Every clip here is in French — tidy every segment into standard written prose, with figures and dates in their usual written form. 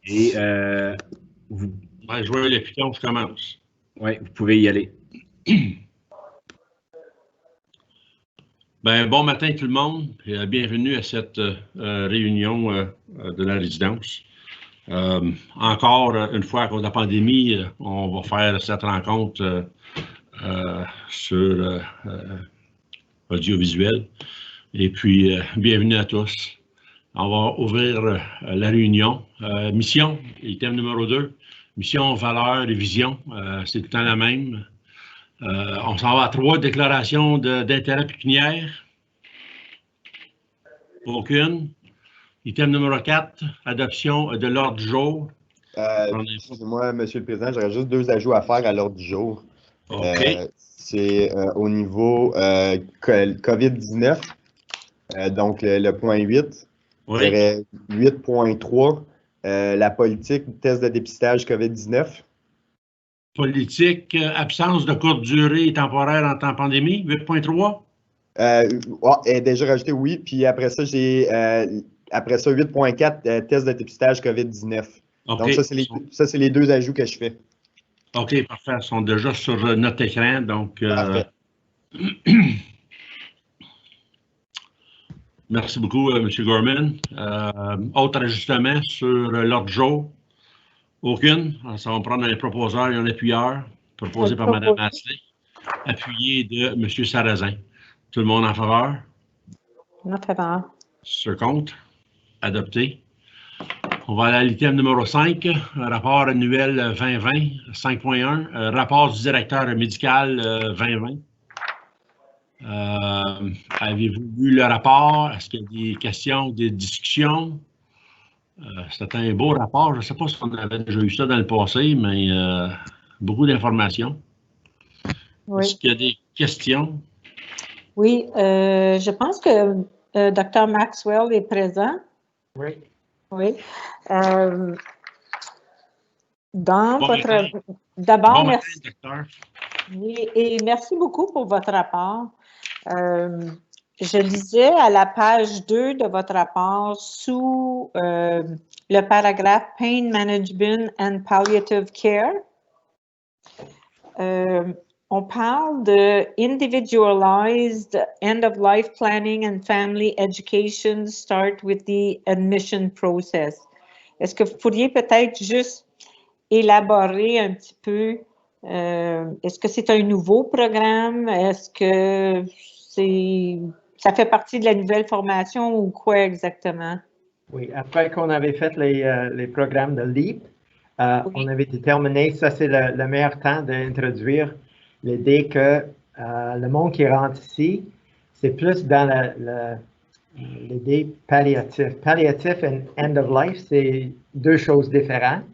Et vous... Ouais, jouer les pitons, je commence. Oui, vous pouvez y aller. Ben, bon matin tout le monde et bienvenue à cette réunion de la résidence. Encore une fois, à cause de la pandémie, on va faire cette rencontre sur audiovisuel. Et puis, bienvenue à tous. On va ouvrir la réunion. Mission, item numéro 2. Mission, valeur et vision. C'est tout le temps la même. On s'en va à 3 déclarations d'intérêt pécuniaire. Aucune. Item numéro 4, adoption de l'ordre du jour. Excusez-moi, M. le Président, j'aurais juste 2 ajouts à faire à l'ordre du jour. OK. C'est au niveau COVID-19, donc le point 8. Oui. J'aurais 8.3, la politique test de dépistage COVID-19. Politique, absence de courte durée et temporaire en temps pandémie, 8.3. Déjà rajouté, oui. Puis après ça, j'ai 8.4, test de dépistage COVID-19. Okay. Donc, ça, c'est les 2 ajouts que je fais. OK, parfait. Ils sont déjà sur notre écran. Donc, merci beaucoup, M. Gorman. Autre ajustement sur l'ordre du jour? Aucune. Ça va prendre un proposeur et un appuyeur, proposé par Mme Asselin, appuyé de M. Sarrazin. Tout le monde en faveur? En faveur. Sur compte? Adopté. On va aller à l'item numéro 5, rapport annuel 2020, 5.1, rapport du directeur médical 2020. Avez-vous vu le rapport? Est-ce qu'il y a des questions, des discussions? C'était un beau rapport. Je ne sais pas si on avait déjà eu ça dans le passé, mais beaucoup d'informations. Oui. Est-ce qu'il y a des questions? Oui, je pense que Dr. Maxwell est présent. Oui. Oui. D'abord, merci. Docteur. Oui, et merci beaucoup pour votre rapport. Je lisais à la page 2 de votre rapport sous le paragraphe Pain Management and Palliative Care. On parle de Individualized End-of-Life Planning and Family Education start with the admission process. Est-ce que vous pourriez peut-être juste élaborer un petit peu, est-ce que c'est un nouveau programme? Est-ce que ça fait partie de la nouvelle formation ou quoi exactement? Oui, après qu'on avait fait les programmes de LEAP, on avait déterminé, ça c'est le meilleur temps d'introduire l'idée que le monde qui rentre ici, c'est plus dans l'idée palliative. Palliative et end of life, c'est 2 choses différentes,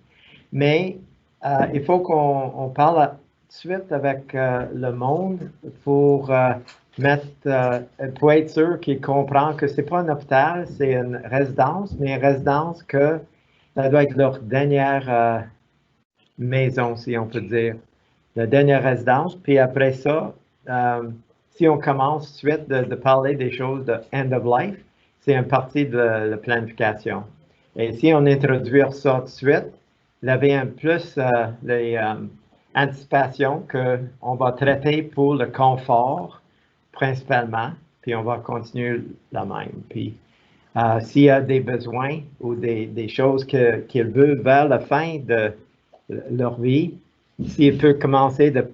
mais il faut qu'on parle tout de suite avec le monde pour être sûr qu'ils comprennent que c'est pas un hôpital, c'est une résidence, mais une résidence que ça doit être leur dernière maison, si on peut dire. La dernière résidence, puis après ça, si on commence tout de suite de parler des choses de end of life, c'est une partie de la planification. Et si on introduit ça tout de suite, il y avait un plus les anticipations qu'on va traiter pour le confort principalement, puis on va continuer la même. Puis s'il y a des besoins ou des choses qu'ils veulent vers la fin de leur vie, s'ils peuvent commencer de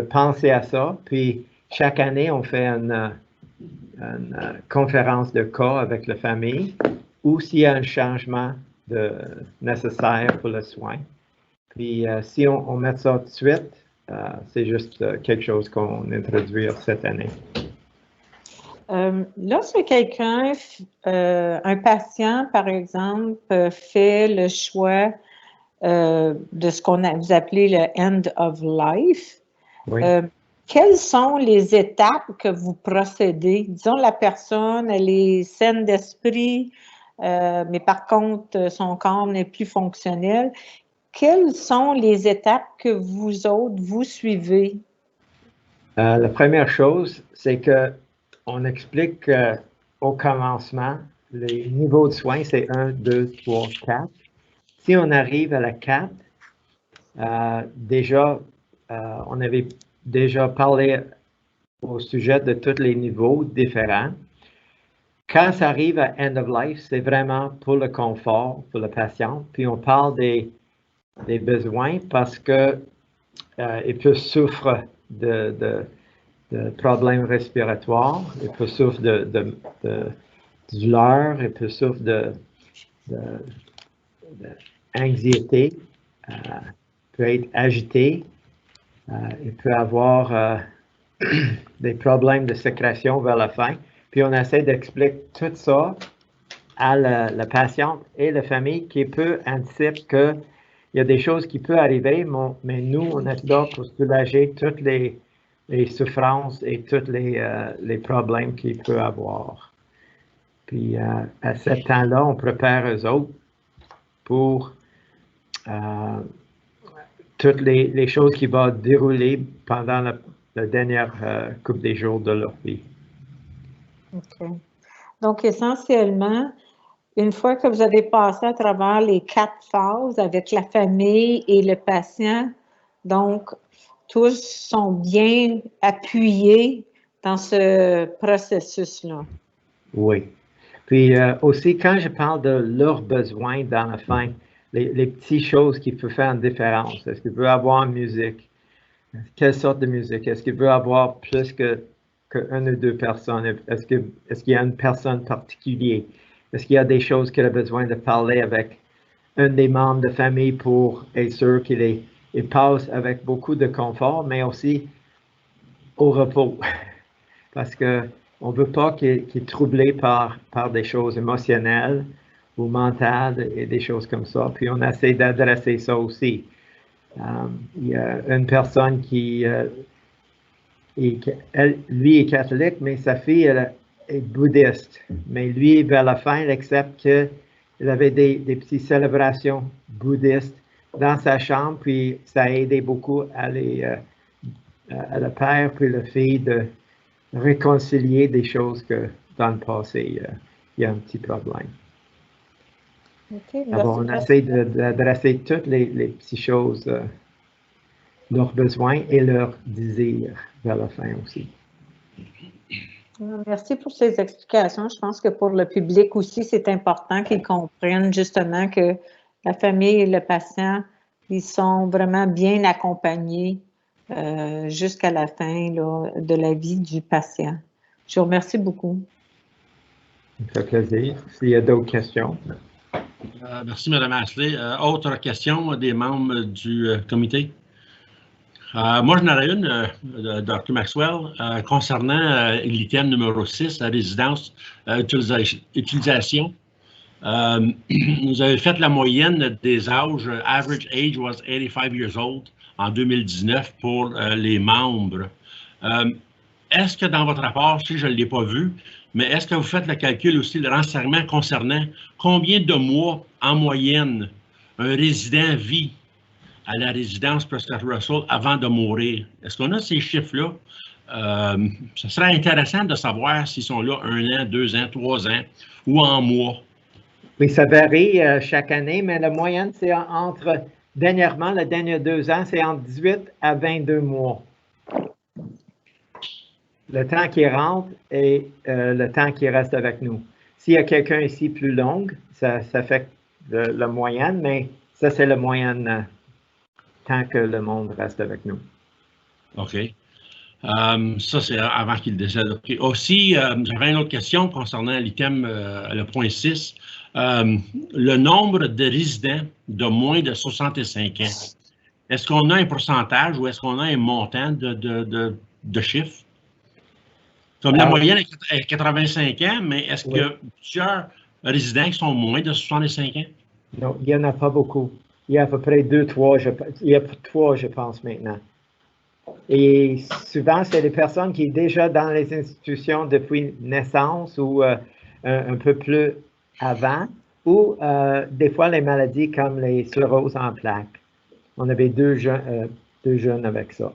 penser à ça, puis chaque année, on fait une conférence de cas avec la famille, ou s'il y a un changement nécessaire pour le soin. Puis si on met ça tout de suite, c'est juste quelque chose qu'on introduit cette année. Lorsque quelqu'un, un patient, par exemple, fait le choix de ce vous appelez le end of life, oui. Quelles sont les étapes que vous procédez? Disons, la personne, elle est saine d'esprit, mais par contre, son corps n'est plus fonctionnel. Quelles sont les étapes que vous autres, vous suivez? La première chose, c'est qu'on explique au commencement, les niveaux de soins, c'est 1, 2, 3, 4. Si on arrive à la 4, déjà, on avait déjà parlé au sujet de tous les niveaux différents. Quand ça arrive à end of life, c'est vraiment pour le confort, pour le patient. Puis on parle des besoins parce que il peut souffrir de problèmes respiratoires, il peut souffrir de douleur, il peut souffrir d'anxiété, peut être agité, il peut avoir des problèmes de sécrétion vers la fin. Puis on essaie d'expliquer tout ça à la patiente et la famille qui peut anticiper qu'il y a des choses qui peuvent arriver, mais nous, on est là pour soulager toutes les souffrances et tous les problèmes qu'il peut avoir. Puis à ce temps-là, on prépare eux autres pour toutes les choses qui vont dérouler pendant la dernière couple des jours de leur vie. OK. Donc, essentiellement, une fois que vous avez passé à travers les 4 phases avec la famille et le patient, donc, tous sont bien appuyés dans ce processus-là. Oui. Puis aussi, quand je parle de leurs besoins dans la fin, les petites choses qui peuvent faire une différence. Est-ce qu'il peut avoir musique? Quelle sorte de musique? Est-ce qu'il peut avoir plus qu'une ou deux personnes? Est-ce qu'il y a une personne particulière? Est-ce qu'il y a des choses qu'il a besoin de parler avec un des membres de famille pour être sûr qu'il passe avec beaucoup de confort, mais aussi au repos? Parce qu'on ne veut pas qu'il est troublé par des choses émotionnelles ou mentales et des choses comme ça. Puis on essaie d'adresser ça aussi. Il y a une personne qui, lui est catholique, mais sa fille elle est bouddhiste. Mais lui, vers la fin, il accepte qu'il avait des petites célébrations bouddhistes dans sa chambre, puis ça a aidé beaucoup à le père puis la fille de réconcilier des choses que dans le passé, il y a un petit problème. Okay, alors, on essaie d'adresser toutes les petites choses, leurs besoins et leurs désirs vers la fin aussi. Merci pour ces explications. Je pense que pour le public aussi, c'est important qu'ils comprennent justement que la famille et le patient, ils sont vraiment bien accompagnés jusqu'à la fin là, de la vie du patient. Je vous remercie beaucoup. Ça fait plaisir. S'il y a d'autres questions. Merci, Mme Ashley. Autre question des membres du comité? Moi, j'en aurais une, Dr. Maxwell, concernant l'item numéro 6, la résidence utilisation. Vous avez fait la moyenne des âges, average age was 85 years old en 2019 pour les membres. Est-ce que dans votre rapport, si je ne l'ai pas vu, mais est-ce que vous faites le calcul aussi, le renseignement concernant combien de mois en moyenne un résident vit à la résidence Prescott Russell avant de mourir? Est-ce qu'on a ces chiffres-là? Ce serait intéressant de savoir s'ils sont là 1 an, 2 ans, 3 ans ou en mois. Oui, ça varie chaque année, mais la moyenne, c'est dernièrement, les derniers 2 ans, c'est entre 18 à 22 mois. Le temps qui rentre et le temps qui reste avec nous. S'il y a quelqu'un ici plus long, ça fait la moyenne, mais ça, c'est la moyenne tant que le monde reste avec nous. OK. Ça, c'est avant qu'il décède. Okay. Aussi, j'avais une autre question concernant l'item, le point 6. Le nombre de résidents de moins de 65 ans. Est-ce qu'on a un pourcentage ou est-ce qu'on a un montant de chiffres? Comme la moyenne est 85 ans, mais est-ce qu'il y a plusieurs résidents qui sont moins de 65 ans? Non, il n'y en a pas beaucoup. Il y a à peu près 2, 3, il y a 3, je pense, maintenant. Et souvent, c'est des personnes qui sont déjà dans les institutions depuis naissance ou un peu plus avant, ou des fois les maladies comme les scléroses en plaques. On avait 2 jeunes avec ça.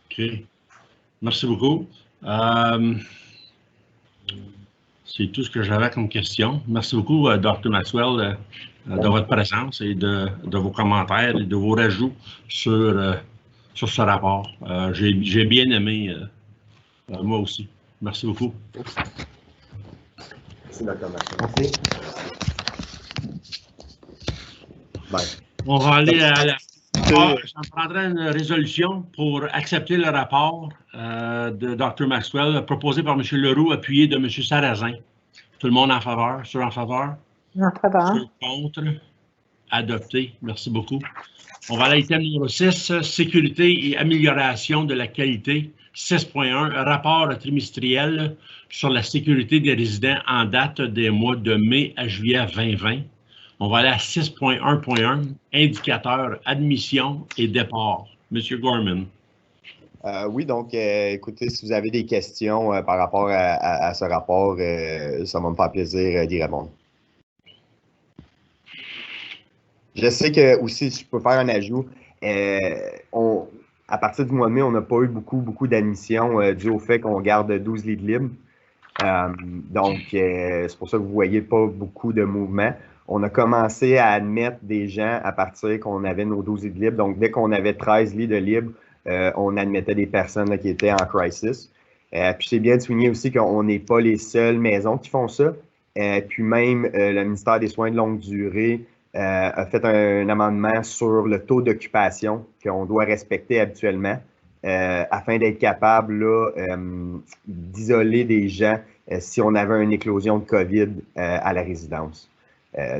OK. Merci beaucoup. C'est tout ce que j'avais comme question. Merci beaucoup, Dr. Maxwell, de votre présence et de vos commentaires et de vos rajouts sur ce rapport. J'ai bien aimé, moi aussi. Merci beaucoup. Merci, Dr. Martin. Merci. Bye. On va aller à la... Ça me prendrait une résolution pour accepter le rapport de Dr. Maxwell proposé par M. Leroux, appuyé de M. Sarrazin. Tout le monde en faveur? Ceux en faveur? En faveur. Ceux contre? Adopté. Merci beaucoup. On va à l'item numéro 6, sécurité et amélioration de la qualité. 6.1, rapport trimestriel sur la sécurité des résidents en date des mois de mai à juillet 2020. On va aller à 6.1.1, indicateur, admission et départ. Monsieur Gorman. Oui, donc, écoutez, si vous avez des questions par rapport à ce rapport, ça va me faire plaisir d'y répondre. Je sais que aussi, si je peux faire un ajout, à partir du mois de mai, on n'a pas eu beaucoup d'admissions dû au fait qu'on garde 12 lits libres. Donc, c'est pour ça que vous ne voyez pas beaucoup de mouvements. On a commencé à admettre des gens à partir qu'on avait nos 12 lits de libre. Donc, dès qu'on avait 13 lits de libre, on admettait des personnes là, qui étaient en crisis. Puis, c'est bien de souligner aussi qu'on n'est pas les seules maisons qui font ça. Puis même, le ministère des Soins de longue durée a fait un amendement sur le taux d'occupation qu'on doit respecter habituellement afin d'être capable d'isoler des gens si on avait une éclosion de COVID à la résidence.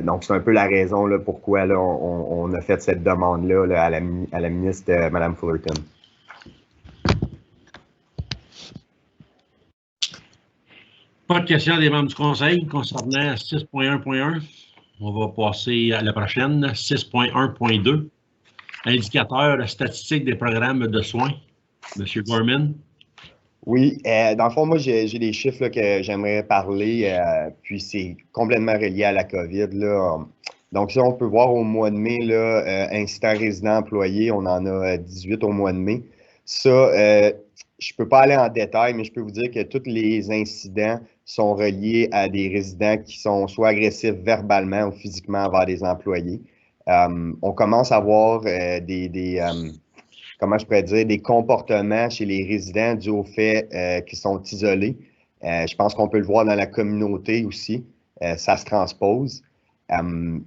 Donc, c'est un peu la raison là, pourquoi là, on a fait cette demande-là là, à la ministre Mme Fullerton. Pas de questions des membres du Conseil concernant 6.1.1. On va passer à la prochaine, 6.1.2. Indicateur statistique des programmes de soins. Monsieur Gorman. Oui, dans le fond, moi, j'ai des chiffres là, que j'aimerais parler, puis c'est complètement relié à la COVID. Là. Donc, ça, on peut voir au mois de mai, là, incidents résidents employés, on en a 18 au mois de mai. Ça, je ne peux pas aller en détail, mais je peux vous dire que tous les incidents sont reliés à des résidents qui sont soit agressifs verbalement ou physiquement envers des employés. On commence à voir comment je pourrais dire, des comportements chez les résidents dus au fait qu'ils sont isolés. Je pense qu'on peut le voir dans la communauté aussi. Ça se transpose.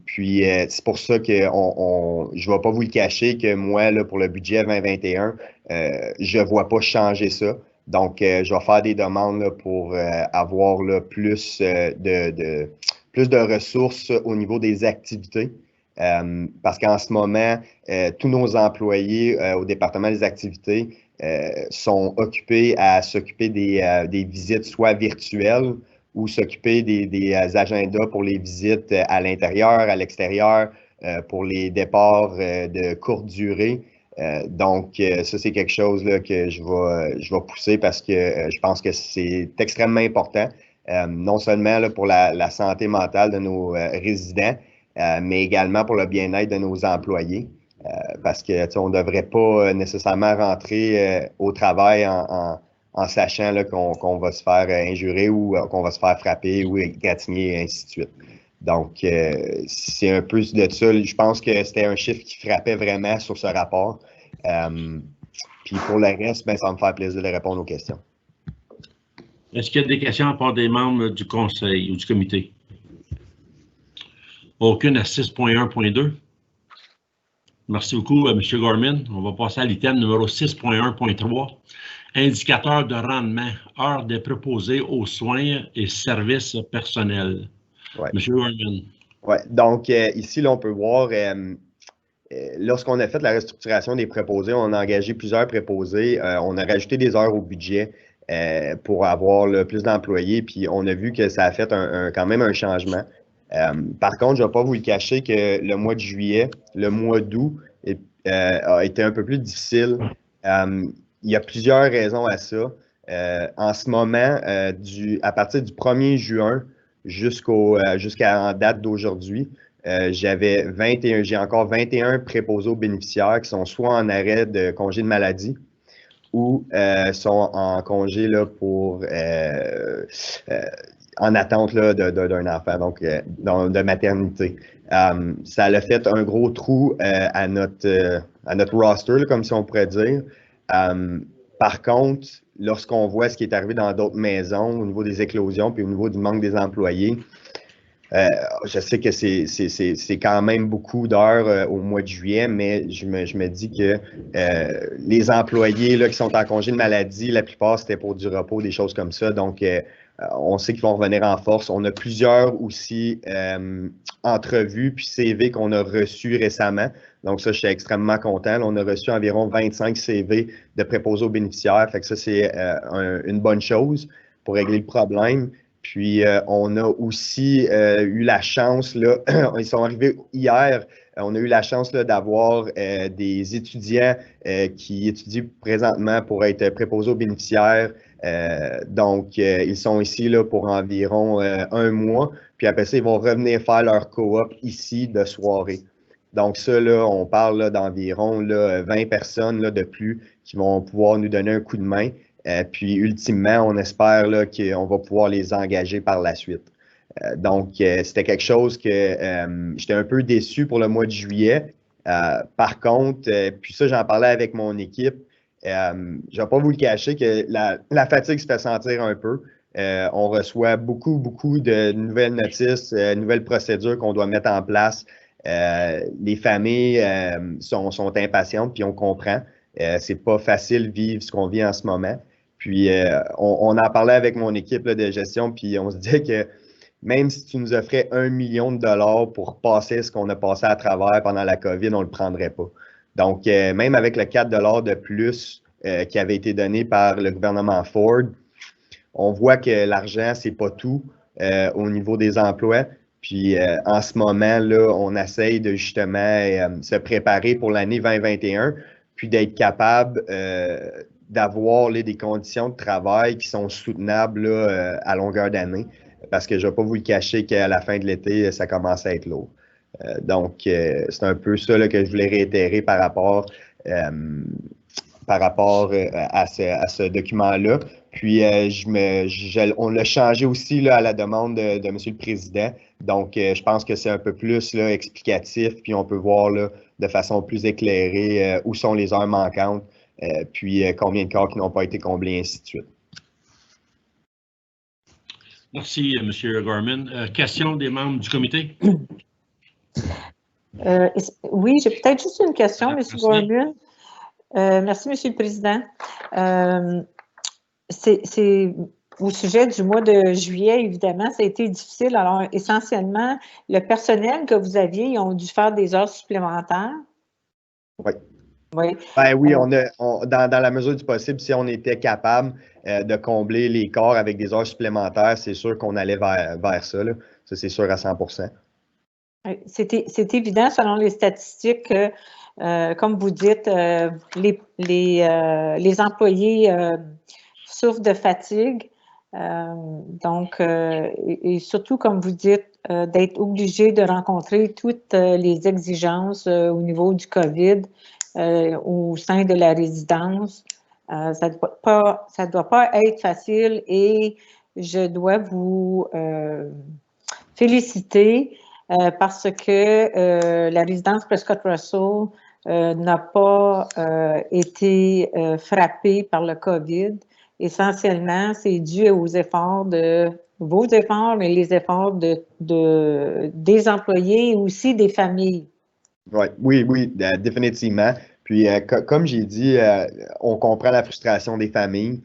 Puis, c'est pour ça que je ne vais pas vous le cacher que moi, là, pour le budget 2021, je ne vois pas changer ça. Donc, je vais faire des demandes là, pour avoir là, plus de ressources au niveau des activités. Parce qu'en ce moment, tous nos employés au département des activités sont occupés à s'occuper des visites soit virtuelles ou s'occuper des agendas pour les visites à l'intérieur, à l'extérieur, pour les départs de courte durée. Donc, ça, c'est quelque chose là, que je vais pousser parce que je pense que c'est extrêmement important, non seulement là, pour la santé mentale de nos résidents, mais également pour le bien-être de nos employés. Parce que on ne devrait pas nécessairement rentrer au travail en sachant qu'on va se faire injurer ou qu'on va se faire frapper ou égratigner, et ainsi de suite. Donc, c'est un peu de ça. Je pense que c'était un chiffre qui frappait vraiment sur ce rapport. Puis pour le reste, ben, ça va me faire plaisir de répondre aux questions. Est-ce qu'il y a des questions à part des membres du Conseil ou du comité? Aucune à 6.1.2. Merci beaucoup, M. Gorman. On va passer à l'item numéro 6.1.3. Indicateur de rendement, heures des préposés aux soins et services personnels. Ouais. M. Gorman. Oui, donc ici, là, on peut voir, lorsqu'on a fait la restructuration des préposés, on a engagé plusieurs préposés. On a rajouté des heures au budget pour avoir là, plus d'employés, puis on a vu que ça a fait quand même un changement. Par contre, je ne vais pas vous le cacher que le mois de juillet, le mois d'août a été un peu plus difficile. Il y a plusieurs raisons à ça. En ce moment, à partir du 1er juin jusqu'à date d'aujourd'hui, j'ai encore 21 préposés aux bénéficiaires qui sont soit en arrêt de congé de maladie ou sont en congé là, en attente là, d'un enfant, donc de maternité. Ça a fait un gros trou à notre roster, là, comme si on pourrait dire. Par contre, lorsqu'on voit ce qui est arrivé dans d'autres maisons au niveau des éclosions puis au niveau du manque des employés, je sais que c'est quand même beaucoup d'heures au mois de juillet, mais je me dis que les employés là, qui sont en congé de maladie, la plupart, c'était pour du repos, des choses comme ça. Donc, on sait qu'ils vont revenir en force. On a plusieurs aussi entrevues puis CV qu'on a reçus récemment. Donc, ça, je suis extrêmement content. Là, on a reçu environ 25 CV de préposés aux bénéficiaires. Fait que ça, c'est une bonne chose pour régler le problème. Puis, on a aussi eu la chance, là, ils sont arrivés hier, on a eu la chance d'avoir des étudiants qui étudient présentement pour être préposés aux bénéficiaires. Donc, ils sont ici là, pour environ 1 mois. Puis après ça, ils vont revenir faire leur coop ici de soirée. Donc, ça, là, on parle d'environ 20 personnes là, de plus qui vont pouvoir nous donner un coup de main. Puis, ultimement, on espère là, qu'on va pouvoir les engager par la suite. Donc, c'était quelque chose que j'étais un peu déçu pour le mois de juillet. Par contre, puis ça, j'en parlais avec mon équipe. Je ne vais pas vous le cacher que la fatigue se fait sentir un peu. On reçoit beaucoup de nouvelles notices, nouvelles procédures qu'on doit mettre en place. Les familles sont impatientes, puis on comprend. C'est pas facile de vivre ce qu'on vit en ce moment. Puis, on en parlait avec mon équipe là, de gestion, puis on se disait que même si tu nous offrais 1 million de dollars pour passer ce qu'on a passé à travers pendant la COVID, on ne le prendrait pas. Donc, même avec le 4 $ de plus qui avait été donné par le gouvernement Ford, on voit que l'argent, c'est pas tout au niveau des emplois. Puis, en ce moment, là, on essaye de justement se préparer pour l'année 2021, puis d'être capable d'avoir des conditions de travail qui sont soutenables là, à longueur d'année. Parce que je ne vais pas vous le cacher qu'à la fin de l'été, ça commence à être lourd. Donc, c'est un peu ça là, que je voulais réitérer par rapport à ce document-là. Puis, on l'a changé aussi là, à la demande de M. le Président. Donc, je pense que c'est un peu plus là, explicatif, puis on peut voir là, de façon plus éclairée où sont les heures manquantes, puis combien de corps qui n'ont pas été comblés, ainsi de suite. Merci, M. Gorman. Question des membres du comité? Oui, j'ai peut-être juste une question, M. Gorman. Merci, M. le Président. C'est au sujet du mois de juillet, évidemment, ça a été difficile. Alors, essentiellement, le personnel que vous aviez, ils ont dû faire des heures supplémentaires? Oui. Oui. Ben oui, dans la mesure du possible, si on était capable de combler les corps avec des heures supplémentaires, c'est sûr qu'on allait vers ça. Là. Ça, c'est sûr à 100%. C'est évident, selon les statistiques, comme vous dites, les employés souffrent de fatigue. Donc, et surtout, comme vous dites, d'être obligé de rencontrer toutes les exigences au niveau du COVID au sein de la résidence. Ça doit pas être facile et je dois vous féliciter parce que la résidence Prescott Russell n'a pas été frappée par le COVID. Essentiellement, c'est dû aux efforts vos efforts, mais les efforts des employés et aussi des familles. Oui, définitivement. Puis, comme j'ai dit, on comprend la frustration des familles.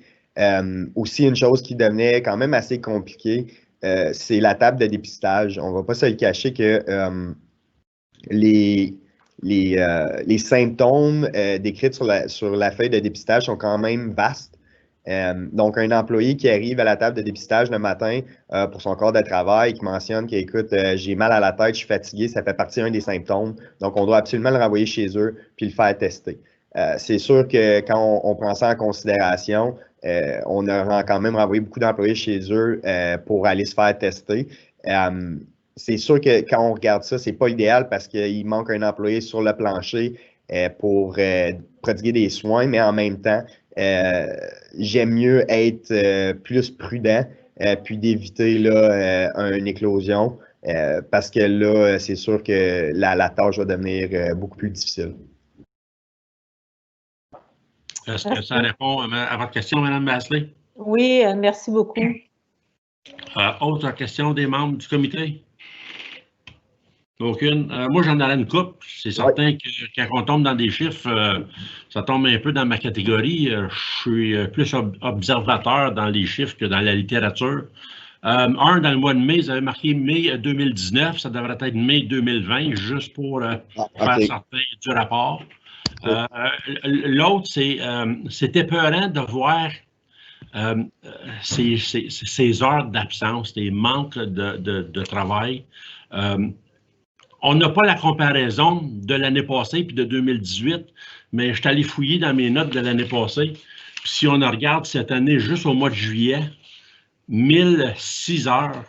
Aussi, une chose qui devenait quand même assez compliquée, c'est la table de dépistage. On ne va pas se le cacher que les symptômes décrits sur la feuille de dépistage sont quand même vastes. Donc, un employé qui arrive à la table de dépistage le matin pour son corps de travail, qui mentionne qu'écoute, j'ai mal à la tête, je suis fatigué, ça fait partie d'un des symptômes. Donc, on doit absolument le renvoyer chez eux puis le faire tester. C'est sûr que quand on prend ça en considération, on a quand même renvoyé beaucoup d'employés chez eux pour aller se faire tester. C'est sûr que quand on regarde ça, c'est pas idéal parce qu'il manque un employé sur le plancher pour prodiguer des soins, mais en même temps, j'aime mieux être plus prudent puis d'éviter une éclosion. parce que là, c'est sûr que la tâche va devenir beaucoup plus difficile. Est-ce que ça répond à votre question, Mme Basley? Oui, merci beaucoup. Autre question des membres du comité? Aucune. Moi, j'en aurais une coupe. C'est certain que quand on tombe dans des chiffres, ça tombe un peu dans ma catégorie. Je suis plus observateur dans les chiffres que dans la littérature. Dans le mois de mai, vous avez marqué mai 2019, ça devrait être mai 2020, juste pour faire certains du rapport. L'autre, c'est épeurant de voir ces heures d'absence, des manques de travail. On n'a pas la comparaison de l'année passée puis de 2018, mais je suis allé fouiller dans mes notes de l'année passée. Puis si on regarde cette année, juste au mois de juillet, 1006 heures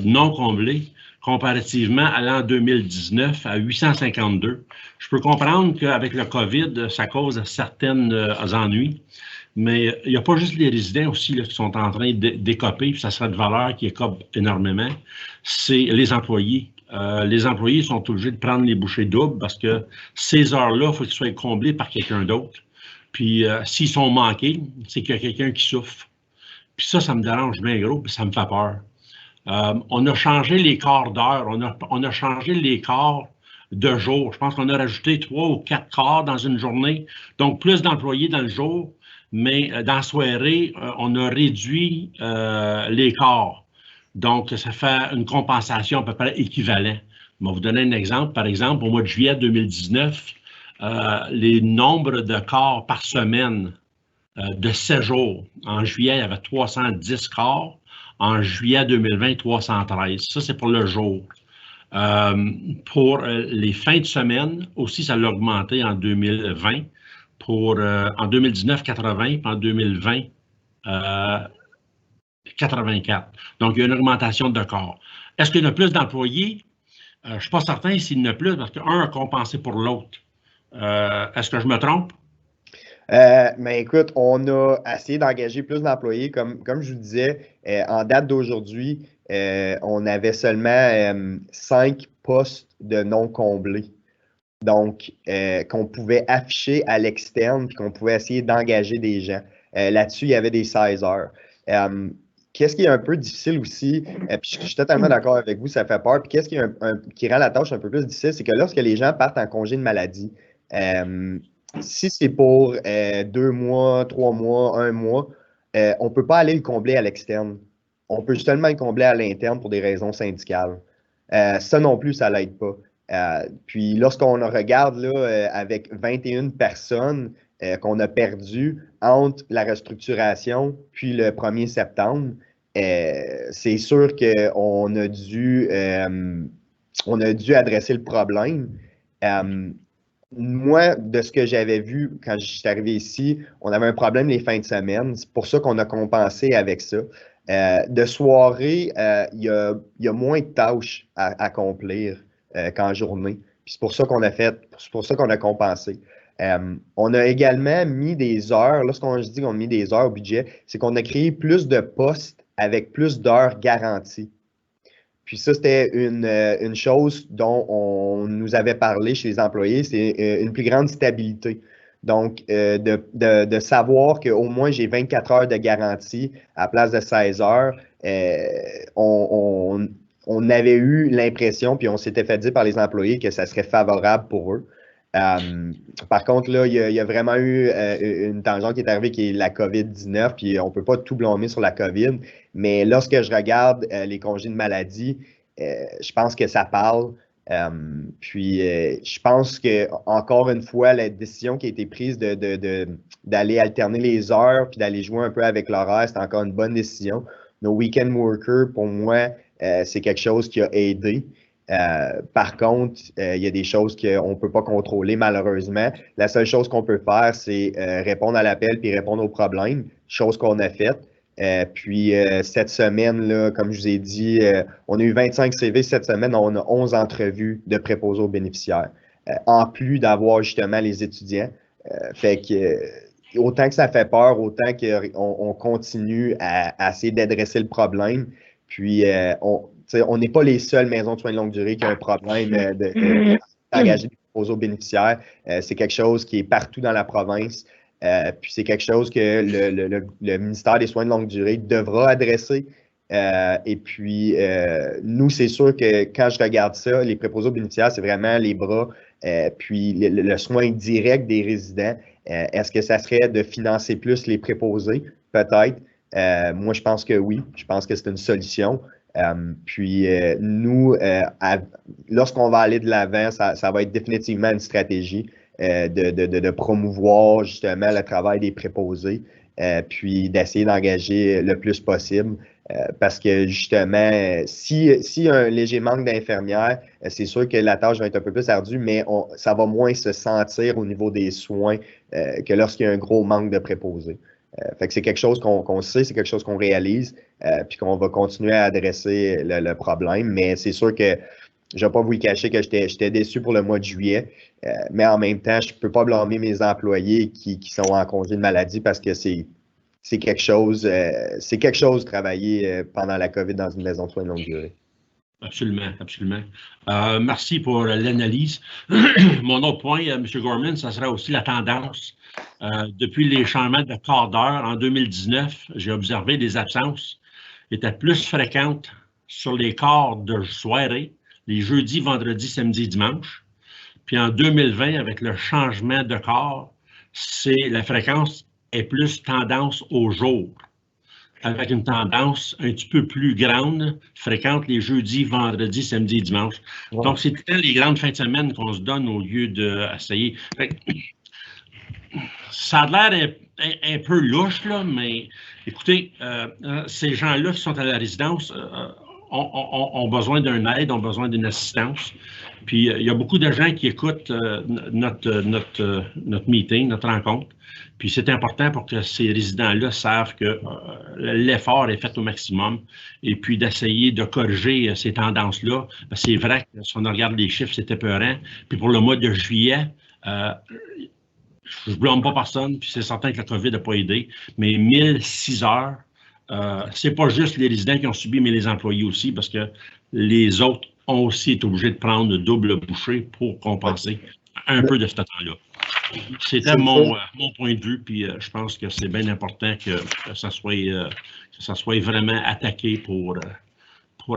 non comblées, comparativement à l'an 2019 à 852. Je peux comprendre qu'avec le COVID, ça cause certains ennuis, mais il n'y a pas juste les résidents aussi là, qui sont en train d'écoper, puis ça sera de valeur qui écope énormément, c'est les employés. Les employés sont obligés de prendre les bouchées doubles parce que ces heures-là, il faut qu'elles soient comblées par quelqu'un d'autre. Puis s'ils sont manqués, c'est qu'il y a quelqu'un qui souffre. Puis ça me dérange bien gros, puis ça me fait peur. On a changé les quarts d'heure, on a changé les quarts de jour. Je pense qu'on a rajouté 3 ou 4 quarts dans une journée, donc plus d'employés dans le jour, mais dans la soirée, on a réduit les quarts. Donc, ça fait une compensation à peu près équivalente. Je vais vous donner un exemple. Par exemple, au mois de juillet 2019, les nombres de quarts par semaine de 7 jours. En juillet, il y avait 310 quarts. En juillet 2020, 313. Ça, c'est pour le jour. Pour les fins de semaine, aussi, ça l'a augmenté en 2020. En 2019, 80, puis en 2020, 84. Donc, il y a une augmentation de corps. Est-ce qu'il y en a plus d'employés? Je ne suis pas certain s'il y en a plus parce qu'un a compensé pour l'autre. Est-ce que je me trompe? Mais écoute, on a essayé d'engager plus d'employés. Comme je vous disais, en date d'aujourd'hui, on avait seulement 5 postes de non comblés. Donc, qu'on pouvait afficher à l'externe puis qu'on pouvait essayer d'engager des gens. Là-dessus, il y avait des 16 heures. Qu'est-ce qui est un peu difficile aussi, puis je suis totalement d'accord avec vous, ça fait peur. Puis qu'est-ce qui rend la tâche un peu plus difficile, c'est que lorsque les gens partent en congé de maladie, si c'est pour 2 mois, 3 mois, 1 mois, on ne peut pas aller le combler à l'externe. On peut seulement le combler à l'interne pour des raisons syndicales. Ça non plus, ça ne l'aide pas. Puis lorsqu'on regarde là, avec 21 personnes qu'on a perdues entre la restructuration puis le 1er septembre, c'est sûr qu'on a dû adresser le problème. Moi, de ce que j'avais vu quand je suis arrivé ici, on avait un problème les fins de semaine. C'est pour ça qu'on a compensé avec ça. De soirée, il y a moins de tâches à accomplir qu'en journée. Puis c'est pour ça qu'on a compensé. On a également mis des heures. Lorsqu'on dit qu'on a mis des heures au budget, c'est qu'on a créé plus de postes avec plus d'heures garanties. Puis ça, c'était une chose dont on nous avait parlé chez les employés, c'est une plus grande stabilité. Donc, de savoir qu'au moins j'ai 24 heures de garantie à la place de 16 heures, on avait eu l'impression, puis on s'était fait dire par les employés que ça serait favorable pour eux. Par contre, là, il y a vraiment eu une tangente qui est arrivée qui est la COVID-19, puis on ne peut pas tout blâmer sur la COVID, mais lorsque je regarde les congés de maladie, je pense que ça parle. Puis je pense que encore une fois, la décision qui a été prise d'aller alterner les heures puis d'aller jouer un peu avec l'horaire, c'est encore une bonne décision. Nos weekend workers, pour moi, c'est quelque chose qui a aidé. Par contre, il y a des choses qu'on ne peut pas contrôler malheureusement. La seule chose qu'on peut faire, c'est répondre à l'appel puis répondre aux problèmes, chose qu'on a faite. Puis cette semaine, là, comme je vous ai dit, on a eu 25 CV cette semaine, on a 11 entrevues de préposés aux bénéficiaires, en plus d'avoir justement les étudiants. Fait que autant que ça fait peur, autant qu'on continue à essayer d'adresser le problème. Puis on n'est pas les seules maisons de soins de longue durée qui ont un problème d'engager des préposés aux bénéficiaires. C'est quelque chose qui est partout dans la province. Puis c'est quelque chose que le ministère des Soins de longue durée devra adresser. Et puis, nous, c'est sûr que quand je regarde ça, les préposés aux bénéficiaires, c'est vraiment les bras, puis le soin direct des résidents. Est-ce que ça serait de financer plus les préposés? Peut-être. Moi, je pense que oui. Je pense que c'est une solution. Puis, nous, lorsqu'on va aller de l'avant, ça va être définitivement une stratégie de promouvoir justement le travail des préposés, puis d'essayer d'engager le plus possible. Parce que justement, si un léger manque d'infirmières, c'est sûr que la tâche va être un peu plus ardue, mais ça va moins se sentir au niveau des soins que lorsqu'il y a un gros manque de préposés. Fait que c'est quelque chose qu'on sait, c'est quelque chose qu'on réalise, puis qu'on va continuer à adresser le problème. Mais c'est sûr que je ne vais pas vous le cacher que j'étais déçu pour le mois de juillet, mais en même temps, je ne peux pas blâmer mes employés qui sont en congé de maladie parce que c'est quelque chose de travailler pendant la COVID dans une maison de soins de longue durée. Absolument, absolument. Merci pour l'analyse. Mon autre point, M. Gorman, ça sera aussi la tendance. Depuis les changements de quart d'heure en 2019, j'ai observé des absences étaient plus fréquentes sur les quarts de soirée, les jeudis, vendredis, samedis, dimanches. Puis en 2020, avec le changement de quart, la fréquence est plus tendance au jour, avec une tendance un petit peu plus grande, fréquente les jeudis, vendredis, samedis, dimanches. Wow. Donc, c'est peut-être les grandes fins de semaine qu'on se donne au lieu d'essayer. Ça a l'air un peu louche, là, mais écoutez, ces gens-là qui sont à la résidence ont besoin d'une aide, ont besoin d'une assistance. Puis, il y a beaucoup de gens qui écoutent notre meeting, notre rencontre. Puis, c'est important pour que ces résidents-là savent que l'effort est fait au maximum et puis d'essayer de corriger ces tendances-là. C'est vrai que si on regarde les chiffres, c'est épeurant. Puis, pour le mois de juillet, je ne blâme pas personne, puis c'est certain que la COVID n'a pas aidé, mais 1006 heures, c'est pas juste les résidents qui ont subi, mais les employés aussi, parce que les autres ont aussi été obligés de prendre le double bouchée pour compenser un peu de ce temps-là. C'était mon point de vue, puis je pense que c'est bien important que ça soit vraiment attaqué pour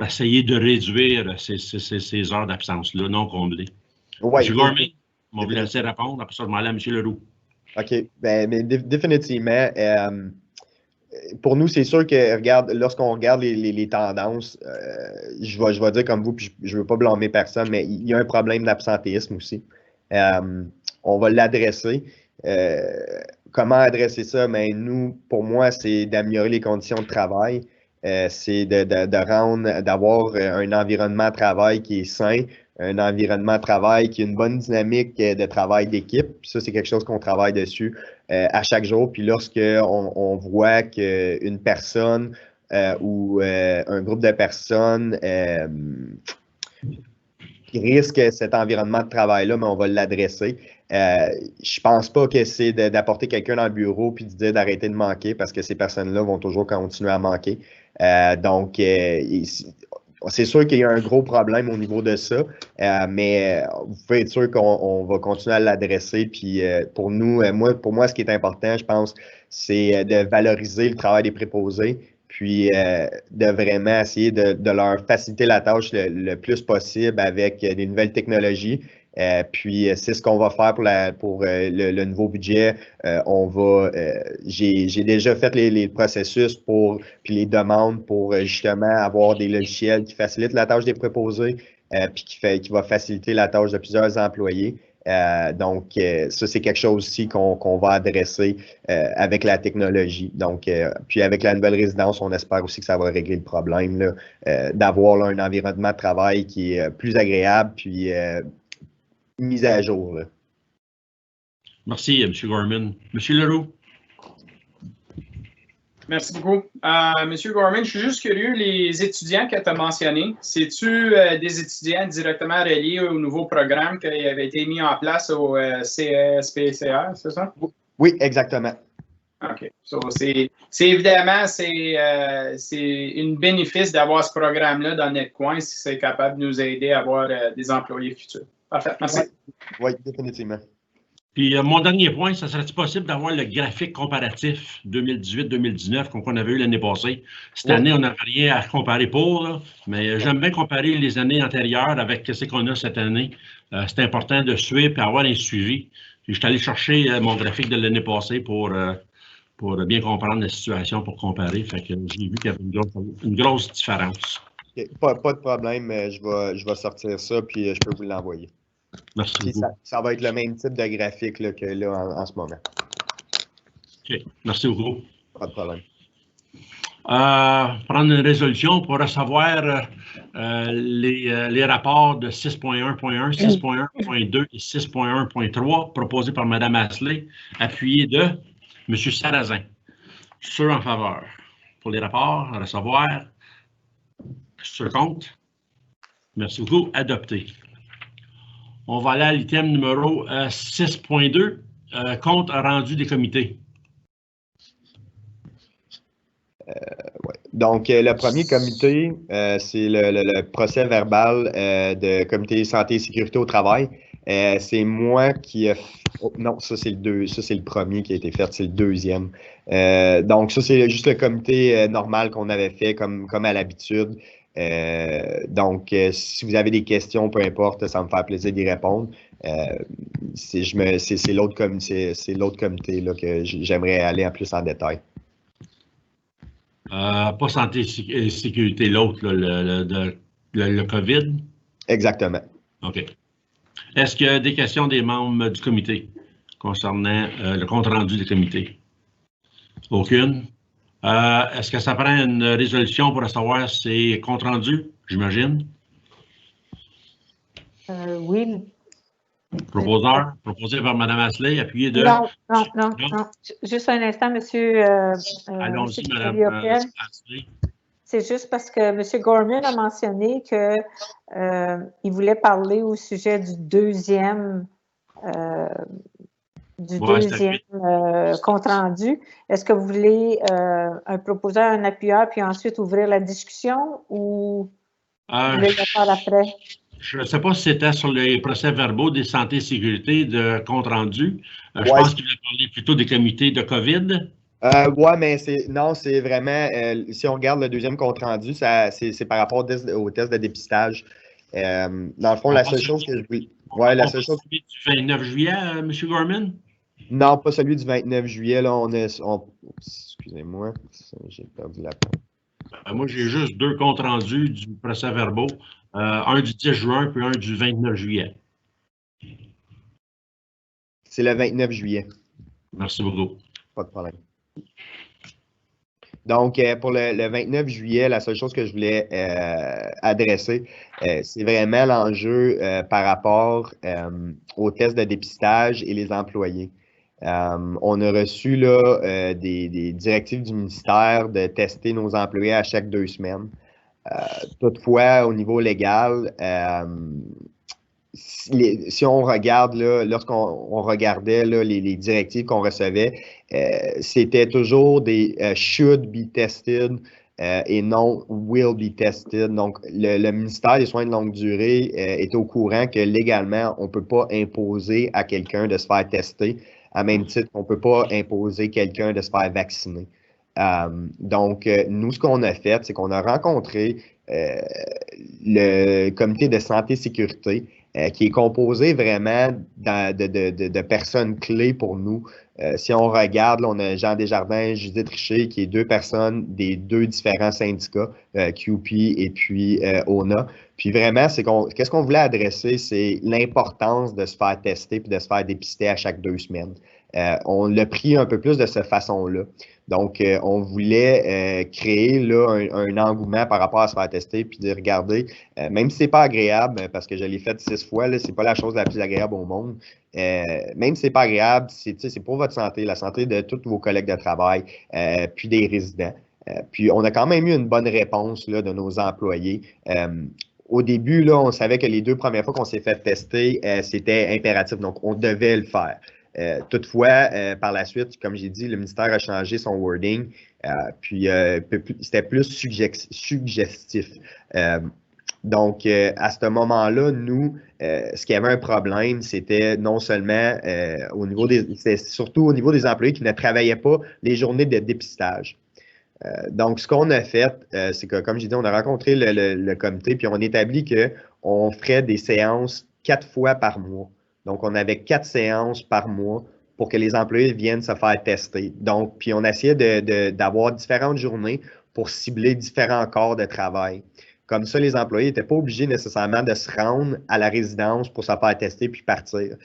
essayer de réduire ces heures d'absence-là non comblées. Ouais, M. Gorman, on va vous laisser répondre, après ça, je vais aller à M. Leroux. OK. Bien, mais définitivement, pour nous, c'est sûr que, regarde, lorsqu'on regarde les tendances, je vais dire comme vous, puis je ne veux pas blâmer personne, mais il y a un problème d'absentéisme aussi. On va l'adresser. Comment adresser ça? Bien, nous, pour moi, c'est d'améliorer les conditions de travail. C'est d'avoir un environnement de travail qui est sain, un environnement de travail qui a une bonne dynamique de travail d'équipe. Puis ça, c'est quelque chose qu'on travaille dessus à chaque jour. Puis lorsqu'on voit qu'une personne ou un groupe de personnes risque cet environnement de travail-là, mais on va l'adresser. Je pense pas que c'est d'apporter quelqu'un dans le bureau puis de dire d'arrêter de manquer parce que ces personnes-là vont toujours continuer à manquer. Donc, c'est sûr qu'il y a un gros problème au niveau de ça, mais vous pouvez être sûr qu'on va continuer à l'adresser. Puis pour moi, ce qui est important, je pense, c'est de valoriser le travail des préposés, puis de vraiment essayer de leur faciliter la tâche le plus possible avec des nouvelles technologies. Puis c'est ce qu'on va faire pour le nouveau budget. J'ai déjà fait les processus puis les demandes pour justement avoir des logiciels qui facilitent la tâche des préposés, puis qui va faciliter la tâche de plusieurs employés. Donc, ça, c'est quelque chose aussi qu'on va adresser avec la technologie. Donc, puis avec la nouvelle résidence, on espère aussi que ça va régler le problème d'avoir un environnement de travail qui est plus agréable, puis mise à jour. Là. Merci, M. Gorman. M. Leroux. Merci beaucoup. M. Gorman, je suis juste curieux, les étudiants que tu as mentionnés, c'est-tu des étudiants directement reliés au nouveau programme qui avait été mis en place au CSPCR, c'est ça? Oui, exactement. OK. So, c'est évidemment, c'est une bénéfice d'avoir ce programme-là dans notre coin si c'est capable de nous aider à avoir des employés futurs. Parfait. Merci. Oui, définitivement. Puis mon dernier point, ça serait-il possible d'avoir le graphique comparatif 2018-2019 qu'on avait eu l'année passée? Cette année, on n'avait rien à comparer pour, là, mais j'aime bien comparer les années antérieures avec ce qu'on a cette année. C'est important de suivre et avoir un suivi. Puis je suis allé chercher mon graphique de l'année passée pour bien comprendre la situation, pour comparer. Fait que j'ai vu qu'il y avait une grosse différence. Okay. Pas de problème, je vais sortir ça puis je peux vous l'envoyer. Merci beaucoup. Ça va être le même type de graphique là, que là en ce moment. OK. Merci beaucoup. Pas de problème. Prendre une résolution pour recevoir les rapports de 6.1.1, 6.1.2 et 6.1.3 proposés par Mme Asselin, appuyés de M. Sarrazin. Ceux en faveur. Pour les rapports à recevoir. Ceux contre. Merci beaucoup. Adopté. On va aller à l'item numéro 6.2, compte rendu des comités. Ouais. Donc, le premier comité, c'est le procès verbal de comité santé et sécurité au travail. C'est moi qui ai... Oh, non, ça c'est le premier qui a été fait, c'est le deuxième. Donc, ça c'est juste le comité normal qu'on avait fait comme à l'habitude. Donc, si vous avez des questions, peu importe, ça me fait plaisir d'y répondre. C'est l'autre comité là, que j'aimerais aller en plus en détail. Pas santé et sécurité, l'autre, le COVID? Exactement. OK. Est-ce qu'il y a des questions des membres du comité concernant le compte-rendu du comité? Aucune. Est-ce que ça prend une résolution pour savoir si c'est compte rendu, j'imagine? Oui. Proposé par Mme Asselin, appuyé de... Non. Juste un instant, monsieur. Allons-y, Mme Asselin. C'est juste parce que M. Gorman a mentionné qu'il voulait parler au sujet du deuxième compte rendu. Est-ce que vous voulez proposer un appuyeur puis ensuite ouvrir la discussion ou vous voulez le faire après? Je ne sais pas si c'était sur les procès-verbaux des santé et sécurité de compte rendu. Je pense qu'il voulait parler plutôt des comités de COVID. Oui, mais c'est vraiment, si on regarde le deuxième compte rendu, c'est par rapport au test de dépistage. Dans le fond, la seule chose que je voulais... Ouais, la seule chose... Celui du 29 juillet, M. Gorman? Non, pas celui du 29 juillet. Là, excusez-moi, j'ai perdu la page. Moi, j'ai juste deux comptes rendus du procès-verbaux. Un du 10 juin puis un du 29 juillet. C'est le 29 juillet. Merci beaucoup. Pas de problème. Donc, pour le 29 juillet, la seule chose que je voulais adresser, c'est vraiment l'enjeu par rapport aux tests de dépistage et les employés. On a reçu là, des directives du ministère de tester nos employés à chaque 2 semaines. Toutefois, au niveau légal, si on regarde, lorsqu'on regardait là, les directives qu'on recevait, c'était toujours des should be tested et non will be tested. Donc, le ministère des Soins de longue durée est au courant que légalement, on ne peut pas imposer à quelqu'un de se faire tester, à même titre qu'on ne peut pas imposer quelqu'un de se faire vacciner. Donc, nous, ce qu'on a fait, c'est qu'on a rencontré le comité de santé et sécurité qui est composé vraiment de personnes clés pour nous. Si on regarde, là, on a Jean Desjardins, Judith Richer, qui est 2 personnes des 2 différents syndicats, QP et puis ONA. Puis vraiment, qu'est-ce qu'on voulait adresser, c'est l'importance de se faire tester puis de se faire dépister à chaque 2 semaines. On l'a pris un peu plus de cette façon-là. Donc, on voulait créer là, un engouement par rapport à se faire tester puis de regarder, même si ce n'est pas agréable, parce que je l'ai fait 6 fois, ce n'est pas la chose la plus agréable au monde. Même si ce n'est pas agréable, c'est pour votre santé, la santé de tous vos collègues de travail, puis des résidents. Puis, on a quand même eu une bonne réponse là, de nos employés. Au début, là, on savait que les 2 premières fois qu'on s'est fait tester, c'était impératif, donc on devait le faire. Toutefois, par la suite, comme j'ai dit, le ministère a changé son wording, puis c'était plus suggestif. Donc, à ce moment-là, nous, ce qui avait un problème, c'était non seulement c'était surtout au niveau des employés qui ne travaillaient pas les journées de dépistage. Donc, ce qu'on a fait, c'est que, comme j'ai dit, on a rencontré le comité, puis on établit qu'on ferait des séances 4 fois par mois. Donc, on avait 4 séances par mois pour que les employés viennent se faire tester. Donc, puis on essayait d'avoir différentes journées pour cibler différents corps de travail. Comme ça, les employés n'étaient pas obligés nécessairement de se rendre à la résidence pour se faire tester puis partir.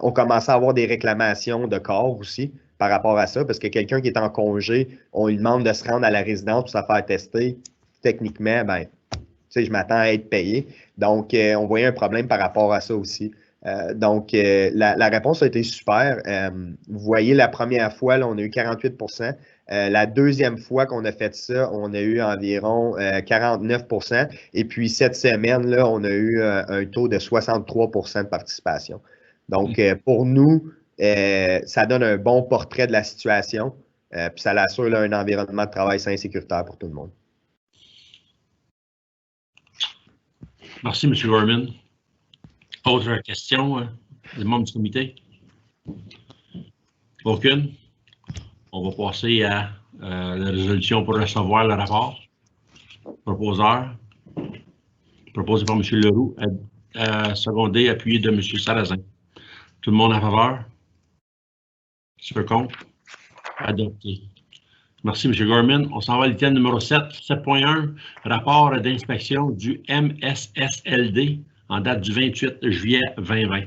On commençait à avoir des réclamations de corps aussi par rapport à ça, parce que quelqu'un qui est en congé, on lui demande de se rendre à la résidence pour se faire tester. Techniquement, ben, tu sais, je m'attends à être payé. Donc, on voyait un problème par rapport à ça aussi. Donc, la réponse a été super. Vous voyez, la première fois, là, on a eu 48 %. La deuxième fois qu'on a fait ça, on a eu environ 49 %. Et puis, cette semaine, là, on a eu un taux de 63 % de participation. Donc, pour nous, ça donne un bon portrait de la situation. Puis, ça assure là, un environnement de travail sain et sécuritaire pour tout le monde. Merci, M. Gorman. Autre question des membres du comité? Aucune? On va passer à la résolution pour recevoir le rapport. Proposeur. Proposé par M. Leroux, secondé, appuyé de M. Sarrazin. Tout le monde en faveur? Sur contre? Adopté. Merci, M. Gorman. On s'en va à l'item numéro 7, 7.1, rapport d'inspection du MSSLD en date du 28 juillet 2020.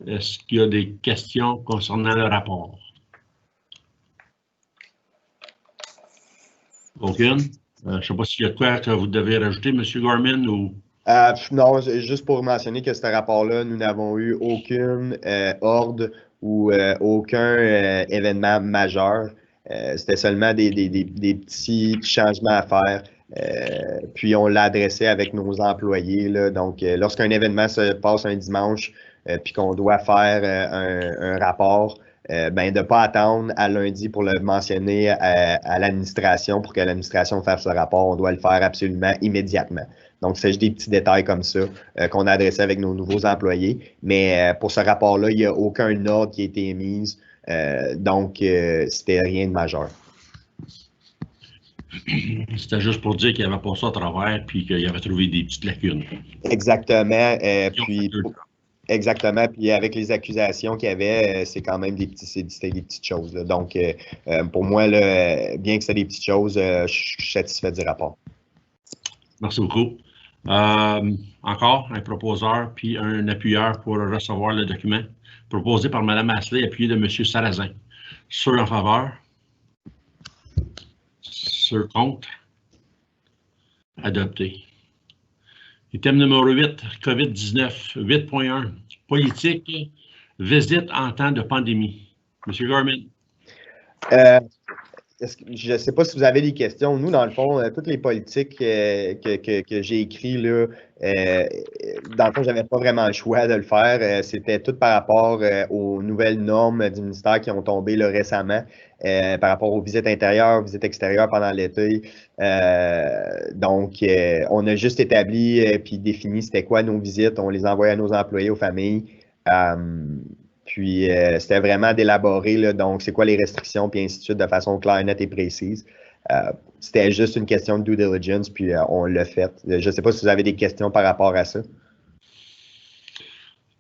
Est-ce qu'il y a des questions concernant le rapport? Aucune? Je ne sais pas s'il y a de quoi que vous devez rajouter, M. Gorman, ou... Non, juste pour mentionner que ce rapport-là, nous n'avons eu aucune ordre ou aucun événement majeur. C'était seulement des petits changements à faire. Puis on l'a adressé avec nos employés. Là. Donc, lorsqu'un événement se passe un dimanche, puis qu'on doit faire un rapport, ben, de ne pas attendre à lundi pour le mentionner à l'administration pour que l'administration fasse le rapport. On doit le faire absolument immédiatement. Donc, c'est juste des petits détails comme ça qu'on a adressés avec nos nouveaux employés. Mais pour ce rapport-là, il n'y a aucun ordre qui a été émis. Donc, c'était rien de majeur. C'était juste pour dire qu'il avait passé à travers puis qu'il avait trouvé des petites lacunes. Exactement. Exactement. Puis avec les accusations qu'il y avait, c'est quand même des petites choses. Là. Donc, pour moi, là, bien que c'est des petites choses, je suis satisfait du rapport. Merci beaucoup. Encore un proposeur puis un appuyeur pour recevoir le document proposé par Mme Asselet, appuyé de M. Sarrazin. Ceux en faveur? Ceux contre? Adopté. Item numéro 8, COVID-19, 8.1, politique, visite en temps de pandémie. M. Gorman. Je ne sais pas si vous avez des questions. Nous, dans le fond, toutes les politiques que j'ai écrites, là, dans le fond, je n'avais pas vraiment le choix de le faire. C'était tout par rapport aux nouvelles normes du ministère qui ont tombé là, récemment, par rapport aux visites intérieures, visites extérieures pendant l'été. Donc, on a juste établi puis défini c'était quoi nos visites. On les envoyait à nos employés, aux familles. Puis, c'était vraiment d'élaborer, là, donc, c'est quoi les restrictions, puis ainsi de suite, de façon claire, nette et précise. C'était juste une question de due diligence, puis on l'a fait. Je ne sais pas si vous avez des questions par rapport à ça.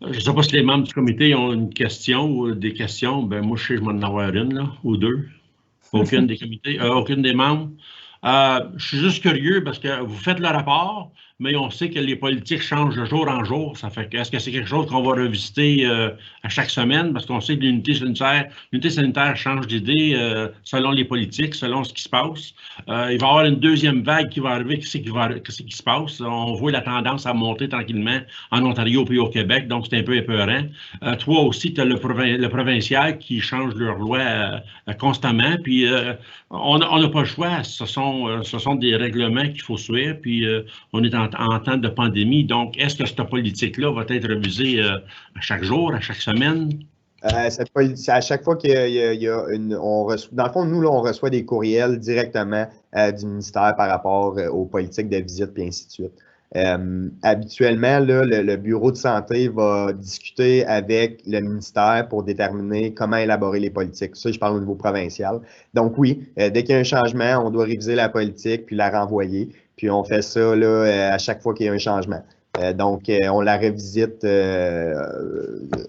Je ne sais pas si les membres du comité ont une question ou des questions. Ben, moi, je sais que je vais en avoir une, là, ou deux. Aucune des comités, aucune des membres. Je suis juste curieux parce que vous faites le rapport, mais on sait que les politiques changent de jour en jour. Ça fait que, est-ce que c'est quelque chose qu'on va revisiter à chaque semaine? Parce qu'on sait que l'unité sanitaire change d'idée selon les politiques, selon ce qui se passe. Il va y avoir une deuxième vague qui va arriver. Qu'est-ce qui se passe? On voit la tendance à monter tranquillement en Ontario puis au Québec, donc c'est un peu épeurant. Toi aussi, tu as le provincial qui change leur loi constamment, puis on n'a pas le choix. Ce sont des règlements qu'il faut suivre, puis on est en en temps de pandémie. Donc, est-ce que cette politique-là va être révisée à chaque jour, à chaque semaine? À chaque fois qu'il y a une. Dans le fond, nous, là, on reçoit des courriels directement du ministère par rapport aux politiques de visite et ainsi de suite. Habituellement, là, le bureau de santé va discuter avec le ministère pour déterminer comment élaborer les politiques. Ça, je parle au niveau provincial. Donc oui, dès qu'il y a un changement, on doit réviser la politique puis la renvoyer. Puis on fait ça là, à chaque fois qu'il y a un changement. Donc, on la revisite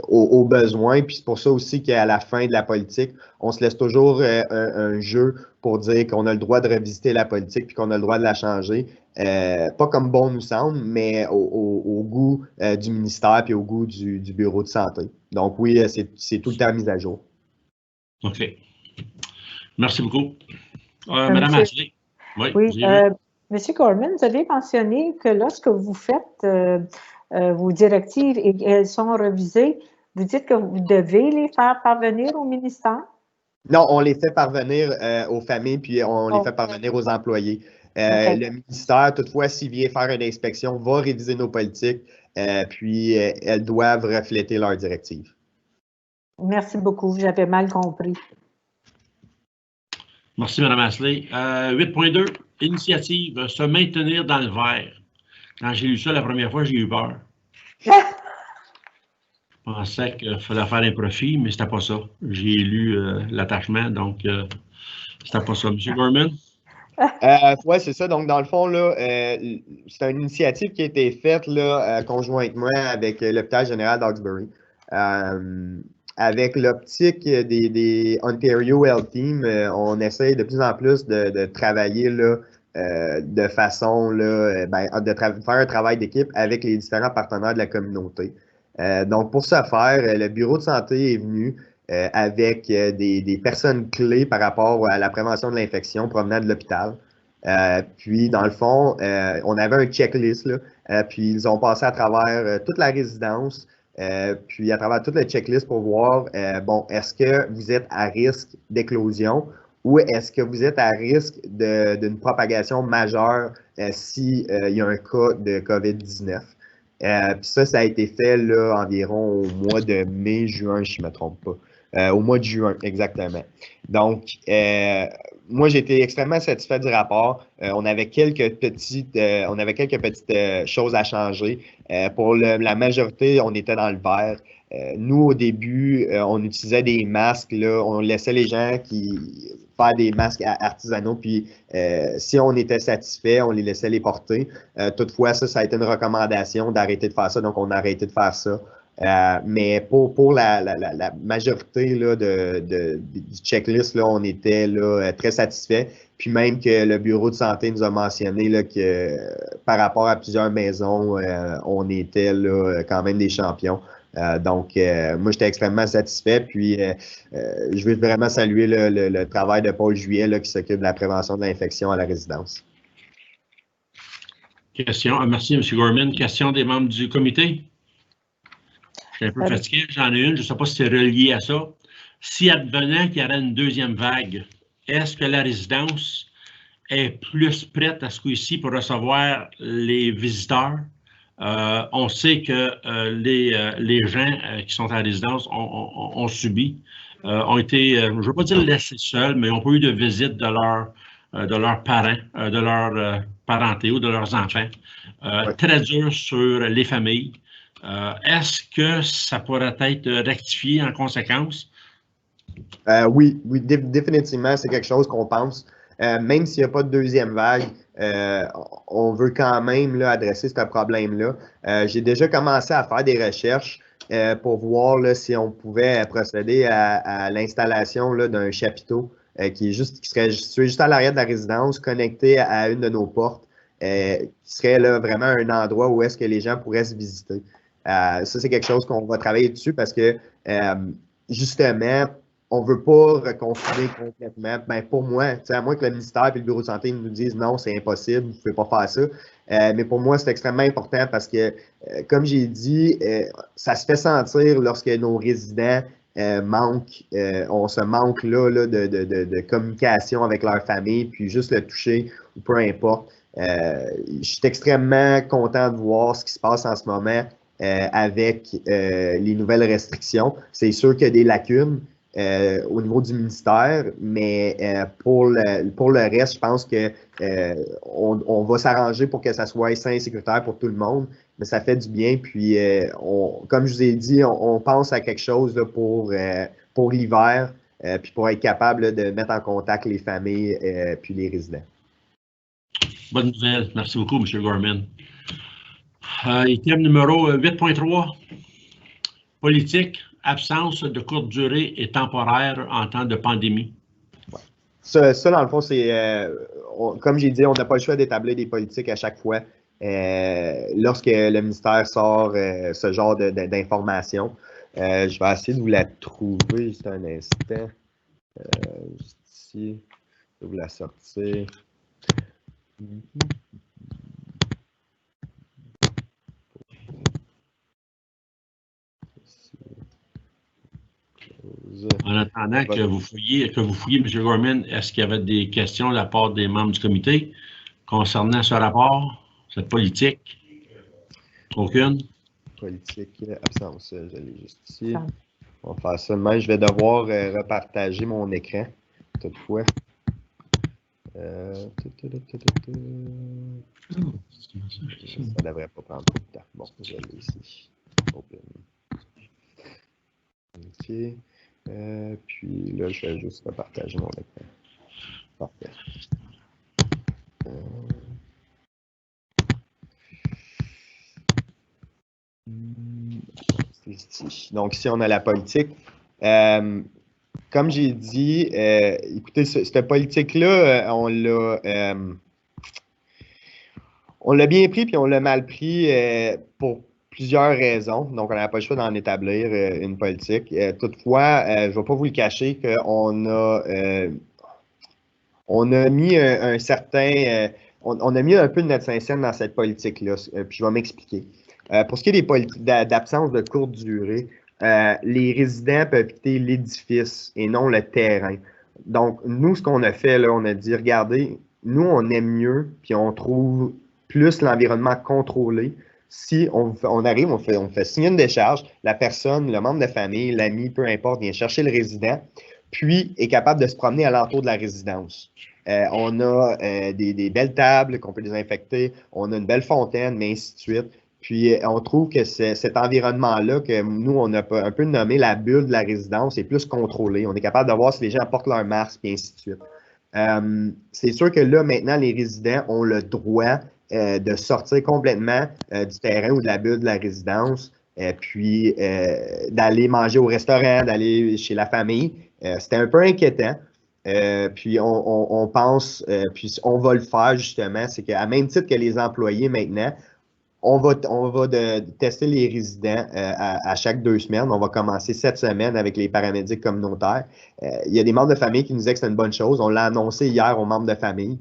au besoin. Puis c'est pour ça aussi qu'à la fin de la politique, on se laisse toujours un jeu pour dire qu'on a le droit de revisiter la politique puis qu'on a le droit de la changer. Pas comme bon nous semble, mais au goût du ministère puis au goût du bureau de santé. Donc oui, c'est tout le temps mis à jour. OK. Merci beaucoup. Madame Ashley. Oui, Monsieur Gorman, vous avez mentionné que lorsque vous faites vos directives et qu'elles sont revisées, vous dites que vous devez les faire parvenir au ministère? Non, on les fait parvenir aux familles puis on les fait parvenir aux employés. Le ministère, toutefois, s'il vient faire une inspection, va réviser nos politiques, puis elles doivent refléter leurs directives. Merci beaucoup, j'avais mal compris. Merci, Mme Ashley. 8.2, initiative, se maintenir dans le vert. Quand j'ai lu ça la première fois, j'ai eu peur. Je pensais qu'il fallait faire un profit, mais c'était pas ça. J'ai lu l'attachement, donc c'était pas ça. M. Gorman? Oui, c'est ça. Donc, dans le fond, là, c'est une initiative qui a été faite là, conjointement avec l'hôpital général d'Hawkesbury. Avec l'optique des Ontario Health Team, on essaye de plus en plus de travailler là, de façon là, faire un travail d'équipe avec les différents partenaires de la communauté. Donc, pour ce faire, le bureau de santé est venu avec des personnes clés par rapport à la prévention de l'infection provenant de l'hôpital. Puis, dans le fond, on avait un checklist, là, puis ils ont passé à travers toute la résidence, puis à travers toute la checklist pour voir, bon, est-ce que vous êtes à risque d'éclosion ou est-ce que vous êtes à risque d'une propagation majeure s'il y a un cas de COVID-19? Puis ça a été fait là, environ au mois de mai, juin, je ne me trompe pas. Au mois de juin, exactement. Donc, moi, j'ai été extrêmement satisfait du rapport. On avait quelques petites choses à changer. Pour la majorité, on était dans le vert. Nous, au début, on utilisait des masques. Là, on laissait les gens faire des masques artisanaux. Puis, si on était satisfait, on les laissait les porter. Toutefois, ça a été une recommandation d'arrêter de faire ça. Donc, on a arrêté de faire ça. Mais pour la majorité là, du checklist, là, on était là, très satisfait. Puis même que le bureau de santé nous a mentionné là, que par rapport à plusieurs maisons, on était là, quand même des champions. Donc, moi, j'étais extrêmement satisfait. Puis, je veux vraiment saluer le travail de Paul Juillet là, qui s'occupe de la prévention de l'infection à la résidence. Question. Merci, M. Gorman. Question des membres du comité? Je suis un peu fatigué, j'en ai une, je ne sais pas si c'est relié à ça. Si advenant qu'il y aurait une deuxième vague, est-ce que la résidence est plus prête à ce coup-ci pour recevoir les visiteurs? On sait que les gens qui sont à la résidence ont subi, ont été, je ne veux pas dire laissés seuls, mais n'ont pas eu de visite de leurs parents, de leur parenté ou de leurs enfants. Très dur sur les familles. Est-ce que ça pourrait être rectifié en conséquence? Oui, définitivement, c'est quelque chose qu'on pense. Même s'il n'y a pas de deuxième vague, on veut quand même là, adresser ce problème-là. J'ai déjà commencé à faire des recherches pour voir là, si on pouvait procéder à l'installation d'un chapiteau qui serait situé juste à l'arrière de la résidence, connecté à une de nos portes, qui serait là, vraiment un endroit où est-ce que les gens pourraient se visiter. Ça, c'est quelque chose qu'on va travailler dessus parce que, justement, on ne veut pas reconfiner complètement. Ben, pour moi, à moins que le ministère et le bureau de santé nous disent non, c'est impossible, vous ne pouvez pas faire ça. Mais pour moi, c'est extrêmement important parce que, comme j'ai dit, ça se fait sentir lorsque nos résidents manquent, on se manque là de communication avec leur famille, puis juste le toucher, ou peu importe. Je suis extrêmement content de voir ce qui se passe en ce moment avec les nouvelles restrictions. C'est sûr qu'il y a des lacunes au niveau du ministère, mais pour le reste, je pense que on va s'arranger pour que ça soit sain et sécuritaire pour tout le monde, mais ça fait du bien. Puis, comme je vous ai dit, on pense à quelque chose là, pour l'hiver, puis pour être capable là, de mettre en contact les familles puis les résidents. Bonne nouvelle. Merci beaucoup, M. Gorman. Item numéro 8.3. Politique, absence de courte durée et temporaire en temps de pandémie. Ouais. Ça, dans le fond, c'est, comme j'ai dit, on n'a pas le choix d'établir des politiques à chaque fois lorsque le ministère sort ce genre d'informations. Je vais essayer de vous la trouver juste un instant. Juste ici, je vais vous la sortir. En attendant que vous fouilliez, M. Gorman, est-ce qu'il y avait des questions de la part des membres du comité concernant ce rapport, cette politique? Aucune? Politique, absence, je l'ai juste ici. On va faire ça demain. Je vais devoir repartager mon écran, toutefois. Ça ne devrait pas prendre trop de temps. Bon, je l'ai ici. Open. OK. Puis là, je vais juste repartager mon écran. Parfait. Donc, ici, on a la politique. Comme j'ai dit, écoutez, cette politique-là, on l'a bien pris puis on l'a mal pris pour plusieurs raisons. Donc, on n'a pas le choix d'en établir une politique. Toutefois, je ne vais pas vous le cacher qu'on a mis un certain... on a mis un peu de notre Saint-Saëns dans cette politique-là. Puis je vais m'expliquer. Pour ce qui est des politiques d'absence de courte durée, les résidents peuvent quitter l'édifice et non le terrain. Donc, nous, ce qu'on a fait, là, on a dit, regardez, nous, on aime mieux, puis on trouve plus l'environnement contrôlé. Si on arrive, on fait signer une décharge, la personne, le membre de famille, l'ami, peu importe, vient chercher le résident, puis est capable de se promener alentour de la résidence. On a des belles tables qu'on peut désinfecter, on a une belle fontaine, mais ainsi de suite. Puis, on trouve que cet environnement-là, que nous, on a un peu nommé la bulle de la résidence, est plus contrôlé. On est capable de voir si les gens portent leur masque, et ainsi de suite. C'est sûr que là, maintenant, les résidents ont le droit de sortir complètement du terrain ou de la bulle de la résidence, puis d'aller manger au restaurant, d'aller chez la famille. C'était un peu inquiétant. Puis on pense, puis on va le faire justement, c'est qu'à même titre que les employés maintenant, on va tester les résidents à chaque 2 semaines. On va commencer cette semaine avec les paramédics communautaires. Il y a des membres de famille qui nous disent que c'est une bonne chose. On l'a annoncé hier aux membres de famille.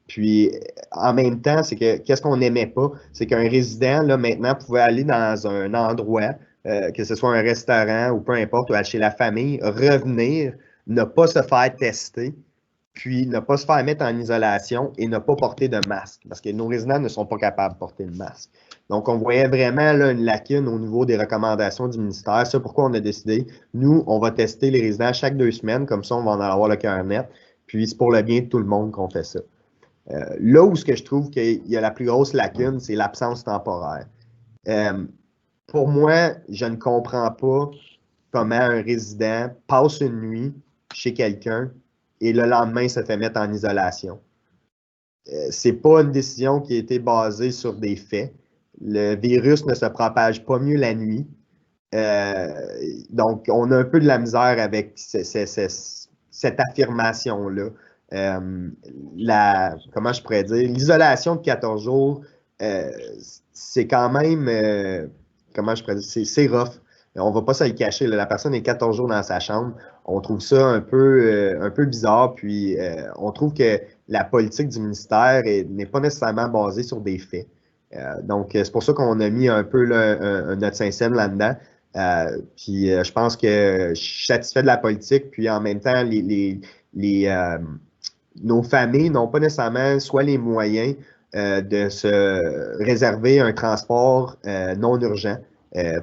Puis, en même temps, c'est que qu'est-ce qu'on n'aimait pas? C'est qu'un résident, là, maintenant, pouvait aller dans un endroit, que ce soit un restaurant ou peu importe, ou aller chez la famille, revenir, ne pas se faire tester, puis ne pas se faire mettre en isolation et ne pas porter de masque, parce que nos résidents ne sont pas capables de porter le masque. Donc, on voyait vraiment là, une lacune au niveau des recommandations du ministère. C'est pourquoi on a décidé, nous, on va tester les résidents chaque 2 semaines, comme ça, on va en avoir le cœur net. Puis, c'est pour le bien de tout le monde qu'on fait ça. Là où ce que je trouve qu'il y a la plus grosse lacune, c'est l'absence temporaire. Pour moi, je ne comprends pas comment un résident passe une nuit chez quelqu'un et le lendemain se fait mettre en isolation. C'est pas une décision qui a été basée sur des faits. Le virus ne se propage pas mieux la nuit. Donc, on a un peu de la misère avec cette affirmation-là. Comment je pourrais dire? L'isolation de 14 jours, c'est quand même, comment je pourrais dire? C'est rough. On ne va pas se le cacher. Là. La personne est 14 jours dans sa chambre. On trouve ça un peu bizarre. Puis, on trouve que la politique du ministère n'est pas nécessairement basée sur des faits. Donc, c'est pour ça qu'on a mis un peu notre Saint-Saëns là-dedans. Puis, je pense que je suis satisfait de la politique. Puis, en même temps, nos familles n'ont pas nécessairement soit les moyens de se réserver un transport non urgent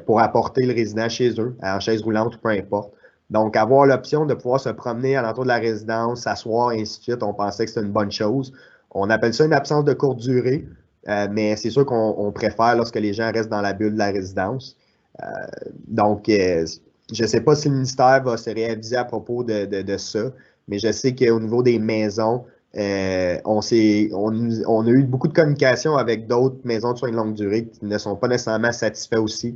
pour apporter le résident chez eux, en chaise roulante ou peu importe. Donc, avoir l'option de pouvoir se promener à l'entour de la résidence, s'asseoir, et ainsi de suite, on pensait que c'était une bonne chose. On appelle ça une absence de courte durée, mais c'est sûr qu'on préfère lorsque les gens restent dans la bulle de la résidence. Donc, je ne sais pas si le ministère va se réaviser à propos de ça, mais je sais qu'au niveau des maisons, on a eu beaucoup de communication avec d'autres maisons de soins de longue durée qui ne sont pas nécessairement satisfaits aussi.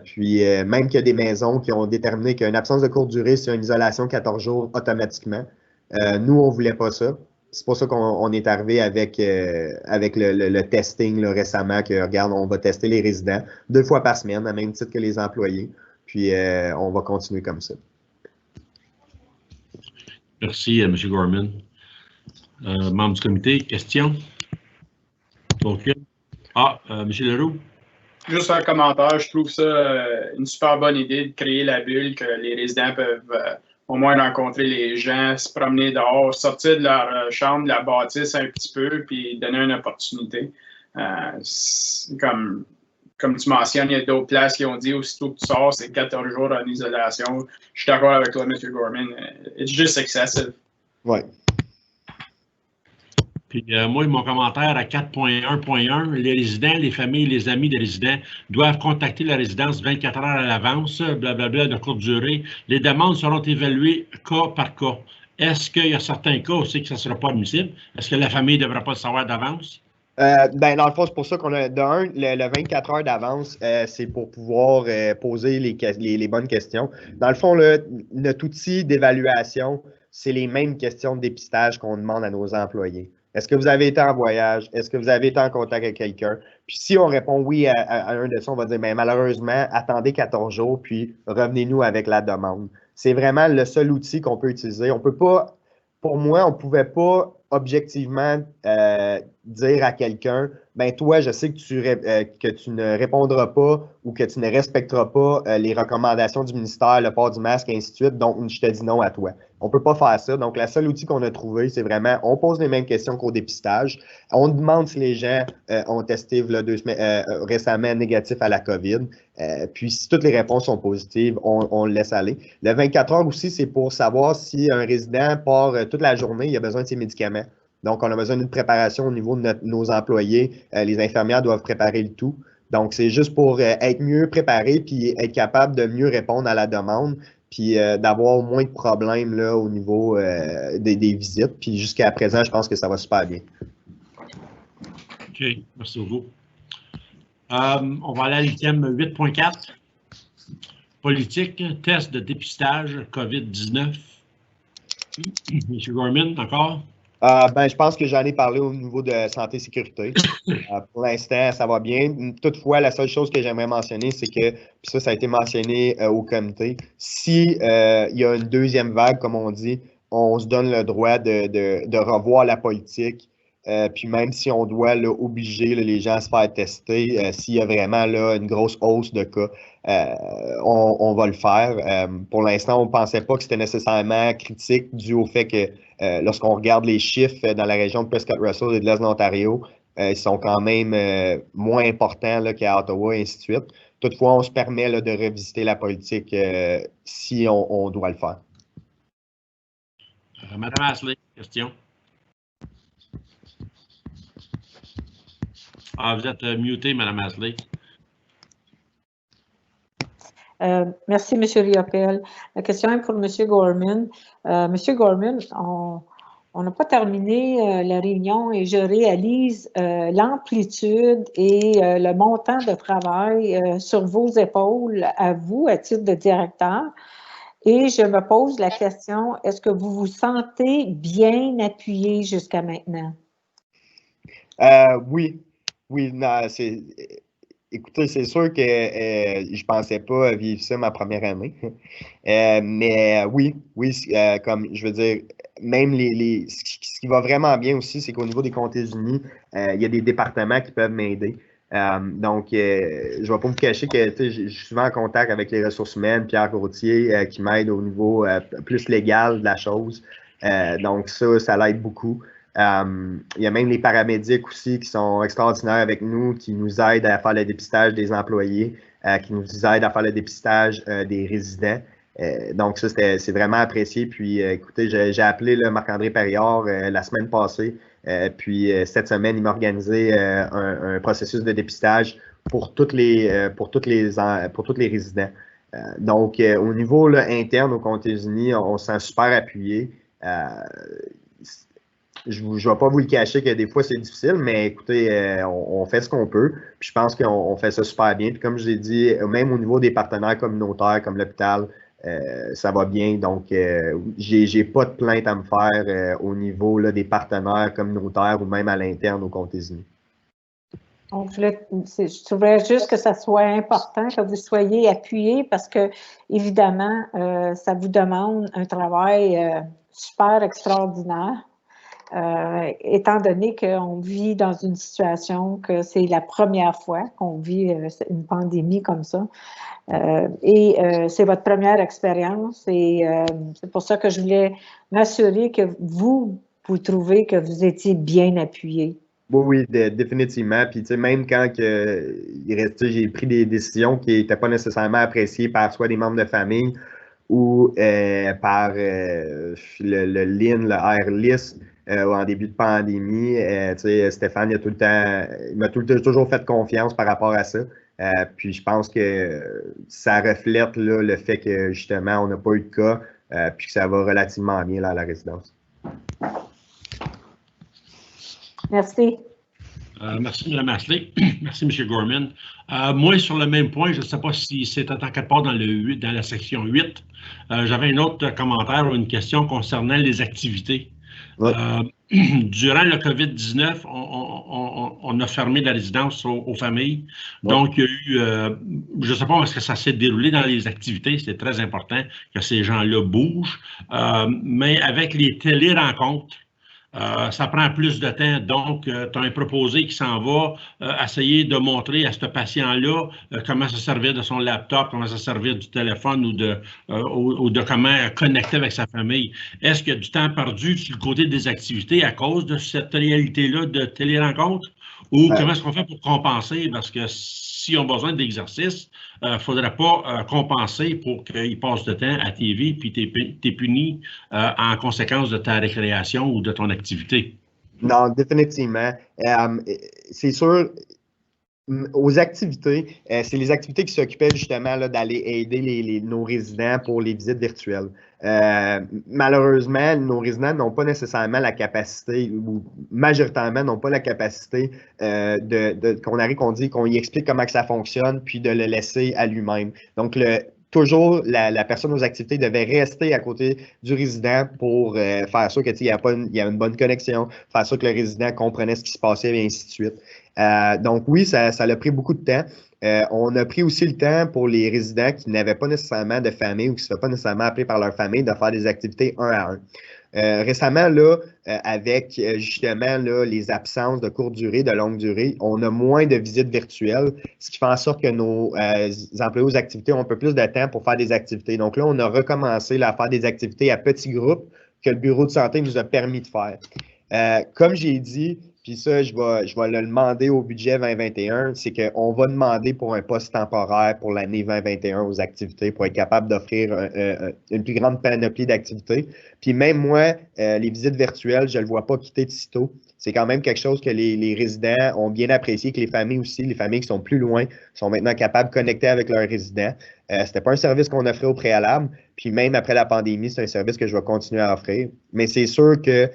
Puis, même qu'il y a des maisons qui ont déterminé qu'une absence de courte durée, c'est une isolation 14 jours automatiquement. Nous, on ne voulait pas ça. C'est pour ça qu'on est arrivé avec le testing là, récemment, que regarde, on va tester les résidents 2 fois par semaine, à même titre que les employés. Puis, on va continuer comme ça. Merci, M. Gorman. Membre du comité, question? M. Leroux? Juste un commentaire, je trouve ça une super bonne idée de créer la bulle, que les résidents peuvent au moins rencontrer les gens, se promener dehors, sortir de leur chambre, de la bâtisse un petit peu, puis donner une opportunité. Comme tu mentionnes, il y a d'autres places qui ont dit aussitôt que tu sors, c'est 14 jours en isolation. Je suis d'accord avec toi, M. Gorman. It's just excessive. Oui. Puis moi, mon commentaire à 4.1.1, les résidents, les familles, les amis des résidents doivent contacter la résidence 24 heures à l'avance, blablabla, de courte durée. Les demandes seront évaluées cas par cas. Est-ce qu'il y a certains cas aussi que ça ne sera pas admissible? Est-ce que la famille ne devrait pas le savoir d'avance? Dans le fond, c'est pour ça qu'on a, le 24 heures d'avance, c'est pour pouvoir poser les bonnes questions. Dans le fond, notre outil d'évaluation, c'est les mêmes questions de dépistage qu'on demande à nos employés. Est-ce que vous avez été en voyage? Est-ce que vous avez été en contact avec quelqu'un? Puis si on répond oui à un de ça, on va dire, mais malheureusement, attendez 14 jours, puis revenez-nous avec la demande. C'est vraiment le seul outil qu'on peut utiliser. On peut pas, pour moi, on ne pouvait pas objectivement dire à quelqu'un, ben toi, je sais que tu ne répondras pas ou que tu ne respecteras pas les recommandations du ministère, le port du masque, et ainsi de suite, donc je te dis non à toi. On ne peut pas faire ça. Donc, le seul outil qu'on a trouvé, c'est vraiment, on pose les mêmes questions qu'au dépistage. On demande si les gens ont testé récemment négatif à la COVID. Puis, si toutes les réponses sont positives, on le laisse aller. Le 24 heures aussi, c'est pour savoir si un résident part toute la journée, il a besoin de ses médicaments. Donc, on a besoin d'une préparation au niveau de nos employés. Les infirmières doivent préparer le tout. Donc, c'est juste pour être mieux préparé puis être capable de mieux répondre à la demande puis d'avoir moins de problèmes là, au niveau des visites. Puis jusqu'à présent, je pense que ça va super bien. OK, merci beaucoup. On va aller à l'item 8.4. Politique, test de dépistage COVID-19. M. Gorman, encore? Je pense que j'en ai parlé au niveau de santé et sécurité. Pour l'instant, ça va bien. Toutefois, la seule chose que j'aimerais mentionner, c'est que, puis ça a été mentionné au comité, si il y a une deuxième vague, comme on dit, on se donne le droit de revoir la politique. Puis même si on doit obliger les gens à se faire tester, s'il y a vraiment une grosse hausse de cas, on va le faire. Pour l'instant, on ne pensait pas que c'était nécessairement critique dû au fait que lorsqu'on regarde les chiffres dans la région de Prescott-Russell et de l'Est de l'Ontario, ils sont quand même moins importants qu'à Ottawa et ainsi de suite. Toutefois, on se permet de revisiter la politique si on doit le faire. Madame Hasley, question. Vous êtes mutée, Mme Hasley. Merci, M. Riopel. La question est pour M. Gorman. M. Gorman, on n'a pas terminé la réunion et je réalise l'amplitude et le montant de travail sur vos épaules, à vous, à titre de directeur. Et je me pose la question, est-ce que vous vous sentez bien appuyé jusqu'à maintenant? Oui. Oui, non, écoutez, c'est sûr que je ne pensais pas vivre ça ma première année. Mais oui, comme je veux dire, même ce qui va vraiment bien aussi, c'est qu'au niveau des comtés unis, il y a des départements qui peuvent m'aider. Donc, je ne vais pas vous cacher que je suis souvent en contact avec les ressources humaines, Pierre Gauthier, qui m'aide au niveau plus légal de la chose. Donc ça l'aide beaucoup. Il y a même les paramédics aussi qui sont extraordinaires avec nous, qui nous aident à faire le dépistage des employés, qui nous aident à faire le dépistage des résidents. Donc ça, c'est vraiment apprécié. Puis écoutez, j'ai appelé Marc-André Perriard la semaine passée. Puis cette semaine, il m'a organisé un processus de dépistage pour tous les résidents. Donc, au niveau là, interne aux États-Unis, on se sent super appuyé. Je ne vais pas vous le cacher que des fois, c'est difficile, mais écoutez, on fait ce qu'on peut. Puis je pense qu'on fait ça super bien. Puis comme je l'ai dit, même au niveau des partenaires communautaires comme l'hôpital, ça va bien. Donc, j'ai pas de plainte à me faire au niveau là, des partenaires communautaires ou même à l'interne aux États-Unis. Donc, je trouverais juste que ça soit important que vous soyez appuyés parce que, évidemment, ça vous demande un travail super extraordinaire. Étant donné qu'on vit dans une situation que c'est la première fois qu'on vit une pandémie comme ça. C'est votre première expérience et c'est pour ça que je voulais m'assurer que vous trouvez que vous étiez bien appuyé. Oui, définitivement. Puis, tu sais, même quand j'ai pris des décisions qui n'étaient pas nécessairement appréciées par soit des membres de famille ou par le LIN, le AirList, en début de pandémie. Tu sais, Stéphane, il m'a toujours fait confiance par rapport à ça. Puis je pense que ça reflète là, le fait que justement, on n'a pas eu de cas, puis que ça va relativement bien là, à la résidence. Merci. Merci, Mme Astley. Merci, M. Gorman. Moi, sur le même point, je ne sais pas si c'est en quelque part dans la section 8. J'avais un autre commentaire ou une question concernant les activités. Ouais. Durant le COVID-19, on a fermé la résidence aux familles. Ouais. Donc, il y a eu, je ne sais pas est-ce que ça s'est déroulé dans les activités. C'est très important que ces gens-là bougent. Mais avec les télérencontres, ça prend plus de temps. Donc, tu as un proposé qui s'en va essayer de montrer à ce patient-là comment se servir de son laptop, comment se servir du téléphone ou de comment connecter avec sa famille. Est-ce qu'il y a du temps perdu du côté des activités à cause de cette réalité-là de télérencontre? Ou comment est-ce qu'on fait pour compenser? Parce que s'ils ont besoin d'exercice, il ne faudrait pas compenser pour qu'ils passent de temps à TV, puis tu es puni en conséquence de ta récréation ou de ton activité. Non, définitivement. C'est sûr, aux activités, c'est les activités qui s'occupaient justement d'aller aider nos résidents pour les visites virtuelles. Malheureusement, nos résidents n'ont pas nécessairement la capacité, ou majoritairement n'ont pas la capacité qu'on y explique comment que ça fonctionne, puis de le laisser à lui-même. Donc, toujours, la personne aux activités devait rester à côté du résident pour faire sûr qu'il y a une bonne connexion, faire sûr que le résident comprenait ce qui se passait, et ainsi de suite. Donc oui, ça a pris beaucoup de temps. On a pris aussi le temps pour les résidents qui n'avaient pas nécessairement de famille ou qui ne se faisaient pas nécessairement appeler par leur famille de faire des activités un à un. Récemment, là, avec justement là, les absences de courte durée, de longue durée, on a moins de visites virtuelles, ce qui fait en sorte que nos employés aux activités ont un peu plus de temps pour faire des activités. Donc là, on a recommencé là, à faire des activités à petits groupes que le bureau de santé nous a permis de faire. Comme j'ai dit, puis ça, je vais le demander au budget 2021, c'est qu'on va demander pour un poste temporaire pour l'année 2021 aux activités pour être capable d'offrir une plus grande panoplie d'activités. Puis même moi, les visites virtuelles, je ne le vois pas quitter de sitôt. C'est quand même quelque chose que les résidents ont bien apprécié, que les familles aussi, les familles qui sont plus loin, sont maintenant capables de connecter avec leurs résidents. C'était pas un service qu'on offrait au préalable, puis même après la pandémie, c'est un service que je vais continuer à offrir. Mais c'est sûr que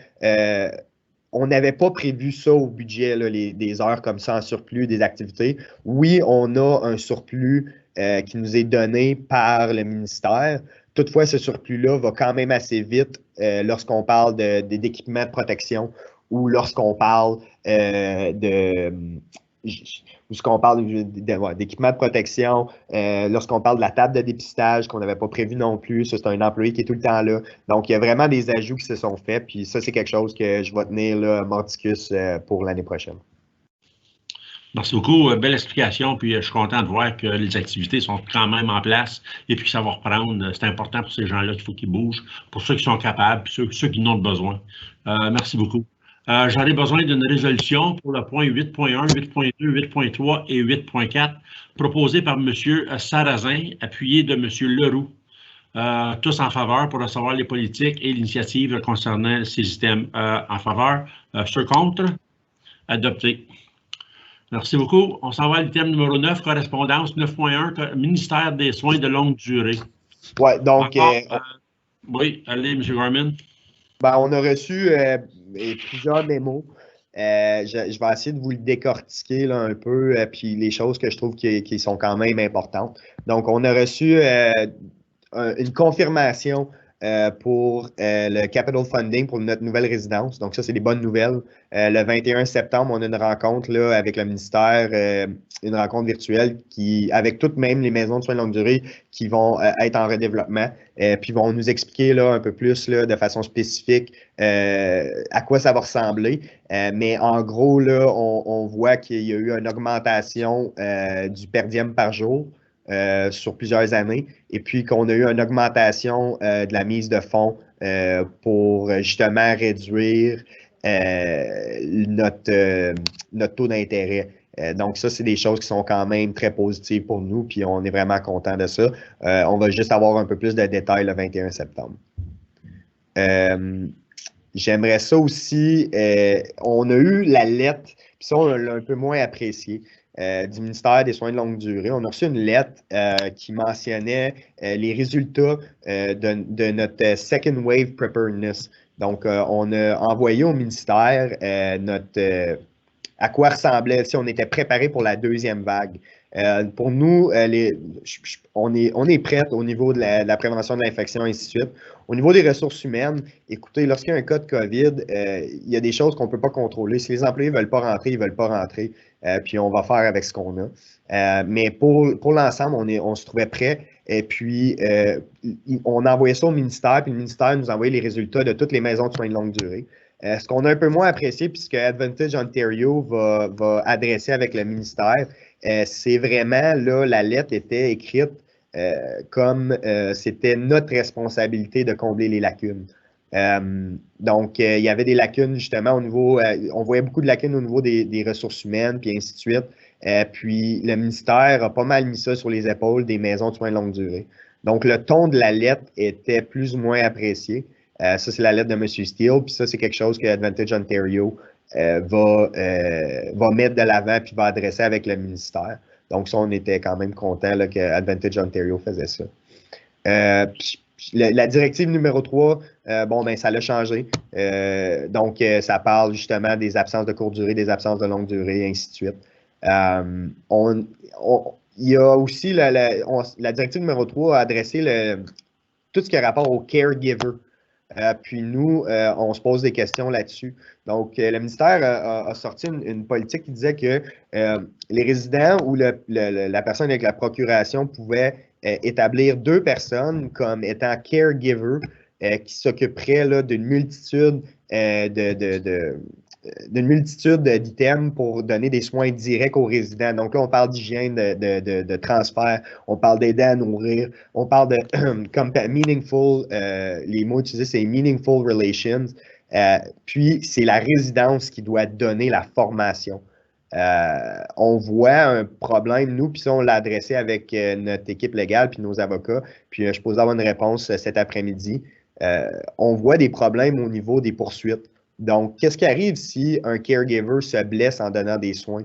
on n'avait pas prévu ça au budget, là, des heures comme ça en surplus, des activités. Oui, on a un surplus qui nous est donné par le ministère. Toutefois, ce surplus-là va quand même assez vite lorsqu'on parle d'équipements de protection ou lorsqu'on parle d'équipements de protection, lorsqu'on parle de la table de dépistage qu'on n'avait pas prévu non plus, ça c'est un employé qui est tout le temps là. Donc, il y a vraiment des ajouts qui se sont faits, puis ça, c'est quelque chose que je vais tenir là, mordicus pour l'année prochaine. Merci beaucoup. Belle explication. Puis je suis content de voir que les activités sont quand même en place et puis que ça va reprendre. C'est important pour ces gens-là qu'il faut qu'ils bougent, pour ceux qui sont capables, puis ceux qui en ont besoin. Merci beaucoup. J'aurais besoin d'une résolution pour le point 8.1, 8.2, 8.3 et 8.4 proposée par M. Sarrazin, appuyé de M. Leroux. Tous en faveur pour recevoir les politiques et l'initiative concernant ces systèmes. En faveur. Ceux contre? Adopté. Merci beaucoup. On s'en va à l'item numéro 9, correspondance 9.1, ministère des Soins de longue durée. Oui, donc. Oui, allez, M. Gorman. Ben, on a reçu plusieurs mémos. Je vais essayer de vous le décortiquer là, un peu, puis les choses que je trouve qui sont quand même importantes. Donc, on a reçu une confirmation pour le capital funding pour notre nouvelle résidence. Donc, ça, c'est des bonnes nouvelles. Le 21 septembre, on a une rencontre là, avec le ministère, une rencontre virtuelle avec toutes même les maisons de soins de longue durée qui vont être en redéveloppement, puis vont nous expliquer là, un peu plus là, de façon spécifique à quoi ça va ressembler. Mais en gros, là, on voit qu'il y a eu une augmentation du per diem par jour. Sur plusieurs années, et puis qu'on a eu une augmentation de la mise de fonds pour justement réduire notre taux d'intérêt. Donc ça, c'est des choses qui sont quand même très positives pour nous, puis on est vraiment content de ça. On va juste avoir un peu plus de détails le 21 septembre. J'aimerais ça aussi, on a eu la lettre, puis ça, on l'a un peu moins apprécié. Du ministère des Soins de longue durée. On a reçu une lettre qui mentionnait les résultats de notre Second Wave Preparedness. Donc, on a envoyé au ministère à quoi ressemblait si on était préparé pour la deuxième vague. Pour nous, on est prêt au niveau de la prévention de l'infection et ainsi de suite. Au niveau des ressources humaines, écoutez, lorsqu'il y a un cas de COVID, il y a des choses qu'on ne peut pas contrôler. Si les employés ne veulent pas rentrer, ils ne veulent pas rentrer. Puis on va faire avec ce qu'on a. Mais pour l'ensemble, on se trouvait prêt. Et puis, on a envoyé ça au ministère, puis le ministère nous a envoyé les résultats de toutes les maisons de soins de longue durée. Ce qu'on a un peu moins apprécié, puisque Advantage Ontario va adresser avec le ministère, c'est vraiment, là, la lettre était écrite comme c'était notre responsabilité de combler les lacunes. Donc, il y avait des lacunes justement au niveau, on voyait beaucoup de lacunes au niveau des ressources humaines, puis ainsi de suite. Puis, le ministère a pas mal mis ça sur les épaules des maisons de soins de longue durée. Donc, le ton de la lettre était plus ou moins apprécié. Ça, c'est la lettre de M. Steele, puis ça, c'est quelque chose que Advantage Ontario va mettre de l'avant puis va adresser avec le ministère. Donc, ça, on était quand même content que Advantage Ontario faisait ça. La directive numéro 3, ça l'a changé. Donc, ça parle justement des absences de courte durée, des absences de longue durée, et ainsi de suite. Il y a aussi la directive numéro 3 a adressé tout ce qui a rapport au caregiver. Puis nous, on se pose des questions là-dessus. Donc, le ministère a sorti une politique qui disait que les résidents ou la personne avec la procuration pouvaient établir 2 personnes comme étant caregiver qui s'occuperaient d'une multitude d'items pour donner des soins directs aux résidents. Donc là, on parle d'hygiène, de transfert, on parle d'aider à nourrir, on parle de comme meaningful, les mots utilisés, c'est meaningful relations. Puis, c'est la résidence qui doit donner la formation. On voit un problème, nous, puis ça, on l'a adressé avec notre équipe légale puis nos avocats, puis je pose avoir une réponse cet après-midi. On voit des problèmes au niveau des poursuites. Donc, qu'est-ce qui arrive si un caregiver se blesse en donnant des soins?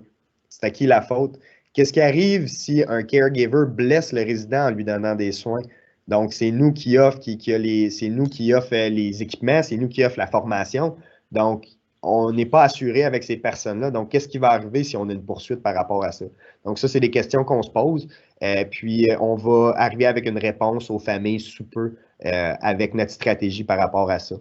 C'est à qui la faute? Qu'est-ce qui arrive si un caregiver blesse le résident en lui donnant des soins? Donc, c'est nous qui offre les équipements, c'est nous qui offre la formation. Donc, on n'est pas assuré avec ces personnes-là. Donc, qu'est-ce qui va arriver si on a une poursuite par rapport à ça? Donc, ça, c'est des questions qu'on se pose. Puis, on va arriver avec une réponse aux familles sous peu avec notre stratégie par rapport à ça.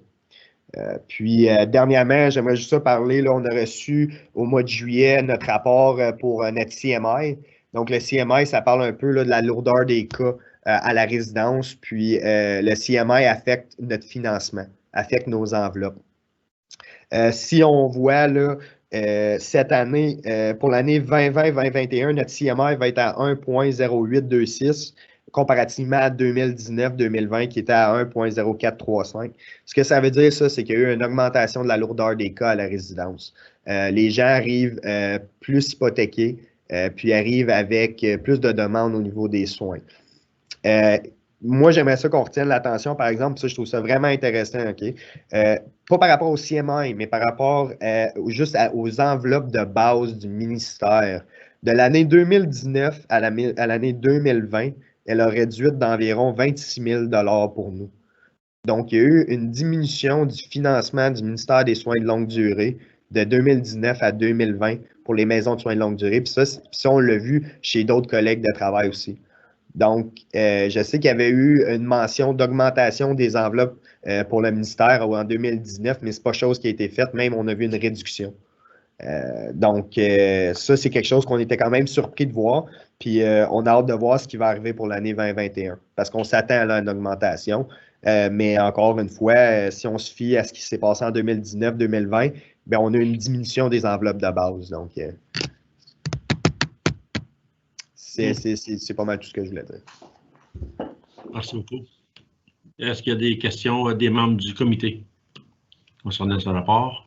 Puis, dernièrement, j'aimerais juste ça parler. Là, on a reçu au mois de juillet notre rapport pour notre CMI. Donc, le CMI, ça parle un peu là, de la lourdeur des cas à la résidence. Puis, le CMI affecte notre financement, affecte nos enveloppes. Si on voit là, cette année, pour l'année 2020-2021, notre CMI va être à 1,0826 comparativement à 2019-2020 qui était à 1,0435. Ce que ça veut dire, ça, c'est qu'il y a eu une augmentation de la lourdeur des cas à la résidence. Les gens arrivent plus hypothéqués, puis arrivent avec plus de demandes au niveau des soins. Moi, j'aimerais ça qu'on retienne l'attention, par exemple, ça, je trouve ça vraiment intéressant, OK? Pas par rapport au CMI, mais par rapport juste aux enveloppes de base du ministère. De l'année 2019 à l'année 2020, elle a réduit d'environ 26 000 pour nous. Donc, il y a eu une diminution du financement du ministère des Soins de longue durée de 2019 à 2020 pour les maisons de soins de longue durée. Puis ça on l'a vu chez d'autres collègues de travail aussi. Donc, je sais qu'il y avait eu une mention d'augmentation des enveloppes pour le ministère en 2019, mais ce n'est pas chose qui a été faite. Même, on a vu une réduction. Donc, ça, c'est quelque chose qu'on était quand même surpris de voir. Puis, on a hâte de voir ce qui va arriver pour l'année 2021 parce qu'on s'attend à une augmentation. Mais encore une fois, si on se fie à ce qui s'est passé en 2019-2020, bien, on a une diminution des enveloppes de base. Donc, c'est pas mal tout ce que je voulais dire. Merci beaucoup. Est-ce qu'il y a des questions des membres du comité concernant ce rapport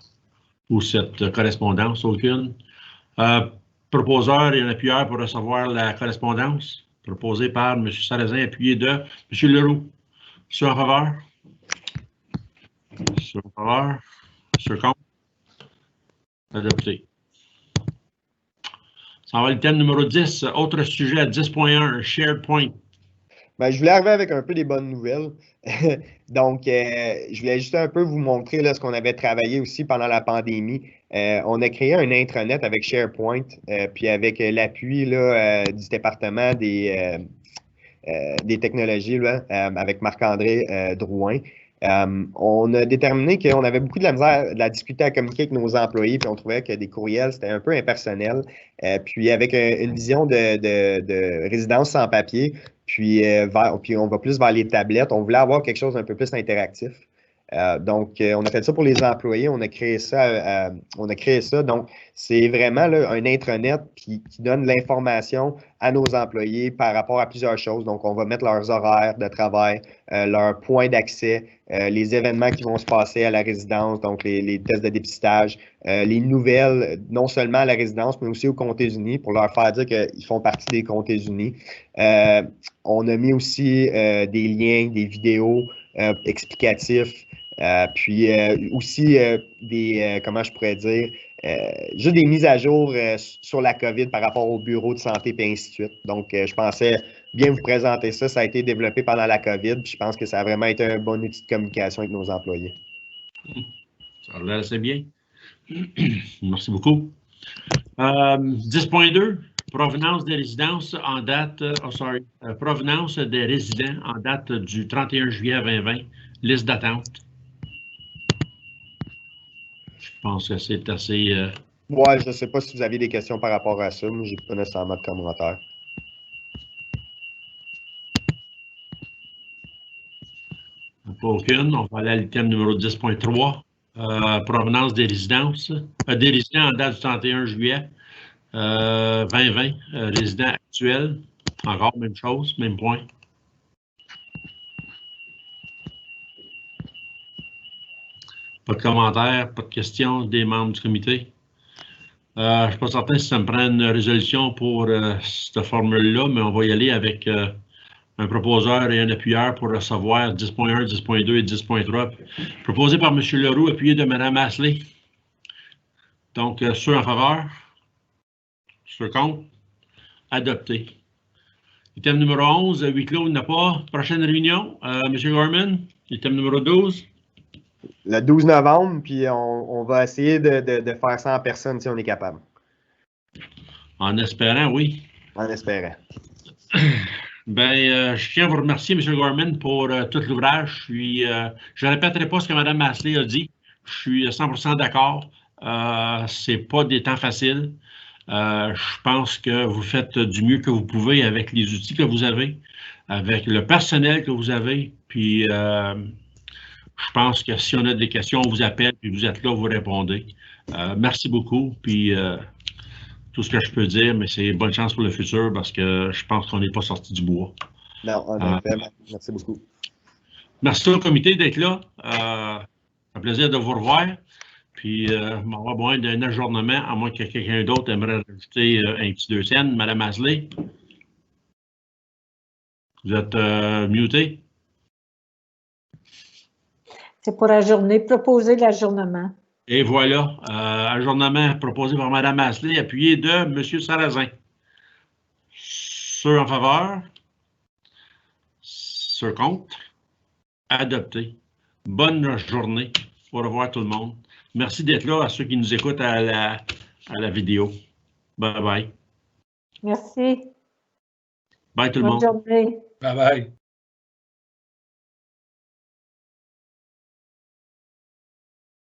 ou cette correspondance? Aucune. Proposeur et un appuyeur pour recevoir la correspondance proposée par M. Sarrazin, appuyé de M. Leroux. Ceux en faveur? Ceux en faveur? Ceux contre? Adopté. Ça va le thème numéro 10. Autre sujet à 10.1, SharePoint. Ben, je voulais arriver avec un peu des bonnes nouvelles. Donc, je voulais juste un peu vous montrer là, ce qu'on avait travaillé aussi pendant la pandémie. On a créé un intranet avec SharePoint, puis avec l'appui du département des technologies là, avec Marc-André Drouin. On a déterminé qu'on avait beaucoup de la difficulté à communiquer avec nos employés, puis on trouvait que des courriels, c'était un peu impersonnel. Puis avec une vision de résidence sans papier, puis on va plus vers les tablettes, on voulait avoir quelque chose d'un peu plus interactif. Donc, on a fait ça pour les employés, on a créé ça. Donc, c'est vraiment là, un intranet qui donne l'information à nos employés par rapport à plusieurs choses. Donc, on va mettre leurs horaires de travail, leurs points d'accès, les événements qui vont se passer à la résidence, donc les tests de dépistage, les nouvelles, non seulement à la résidence, mais aussi aux Comtés unis, pour leur faire dire qu'ils font partie des Comtés unis. On a mis aussi des liens, des vidéos explicatifs. Puis aussi comment je pourrais dire, juste des mises à jour sur la COVID par rapport au bureau de santé et ainsi de suite. Donc, je pensais bien vous présenter ça. Ça a été développé pendant la COVID. Puis je pense que ça a vraiment été un bon outil de communication avec nos employés. Ça a l'air assez bien. Merci beaucoup. 10.2, provenance des résidences en date, provenance des résidents en date du 31 juillet 2020, liste d'attente. Je pense que c'est assez... Ouais, je ne sais pas si vous aviez des questions par rapport à ça, mais je n'ai pas nécessairement de commentaire. Pas aucune. On va aller à l'item numéro 10.3. Provenance des résidences. Des résidents en date du 31 juillet 2020. Résidents actuels. Encore même chose, même point. Pas de commentaires, pas de questions des membres du comité. Je ne suis pas certain si ça me prend une résolution pour cette formule-là, mais on va y aller avec un proposeur et un appuyeur pour recevoir 10.1, 10.2 et 10.3. Proposé par M. Leroux, appuyé de Mme Asselet. Donc, ceux en faveur, ceux contre, adopté. Item numéro 11, huis clos, il n'y a pas. Prochaine réunion, M. Gorman, item numéro 12. Le 12 novembre, puis on va essayer de faire ça en personne si on est capable. En espérant, oui. En espérant. Bien, je tiens à vous remercier, M. Gorman, pour tout l'ouvrage. Je ne répéterai pas ce que Mme Asselet a dit. Je suis 100% d'accord. Ce n'est pas des temps faciles. Je pense que vous faites du mieux que vous pouvez avec les outils que vous avez, avec le personnel que vous avez. Puis, je pense que si on a des questions, on vous appelle, puis vous êtes là, vous répondez. Merci beaucoup, puis tout ce que je peux dire, mais c'est bonne chance pour le futur parce que je pense qu'on n'est pas sorti du bois. Non, en effet, merci beaucoup. Merci au comité d'être là. Un plaisir de vous revoir. Puis, on va avoir besoin d'un ajournement, à moins que quelqu'un d'autre aimerait rajouter un petit 2 cents. Madame Asley, vous êtes muté. C'est pour proposer l'ajournement. Et voilà, ajournement proposé par Mme Asley, appuyé de M. Sarrazin. Ceux en faveur? Ceux contre? Adopté. Bonne journée. Au revoir tout le monde. Merci d'être là à ceux qui nous écoutent à la vidéo. Bye bye. Merci. Bye tout le monde. Bonne journée. Bye bye.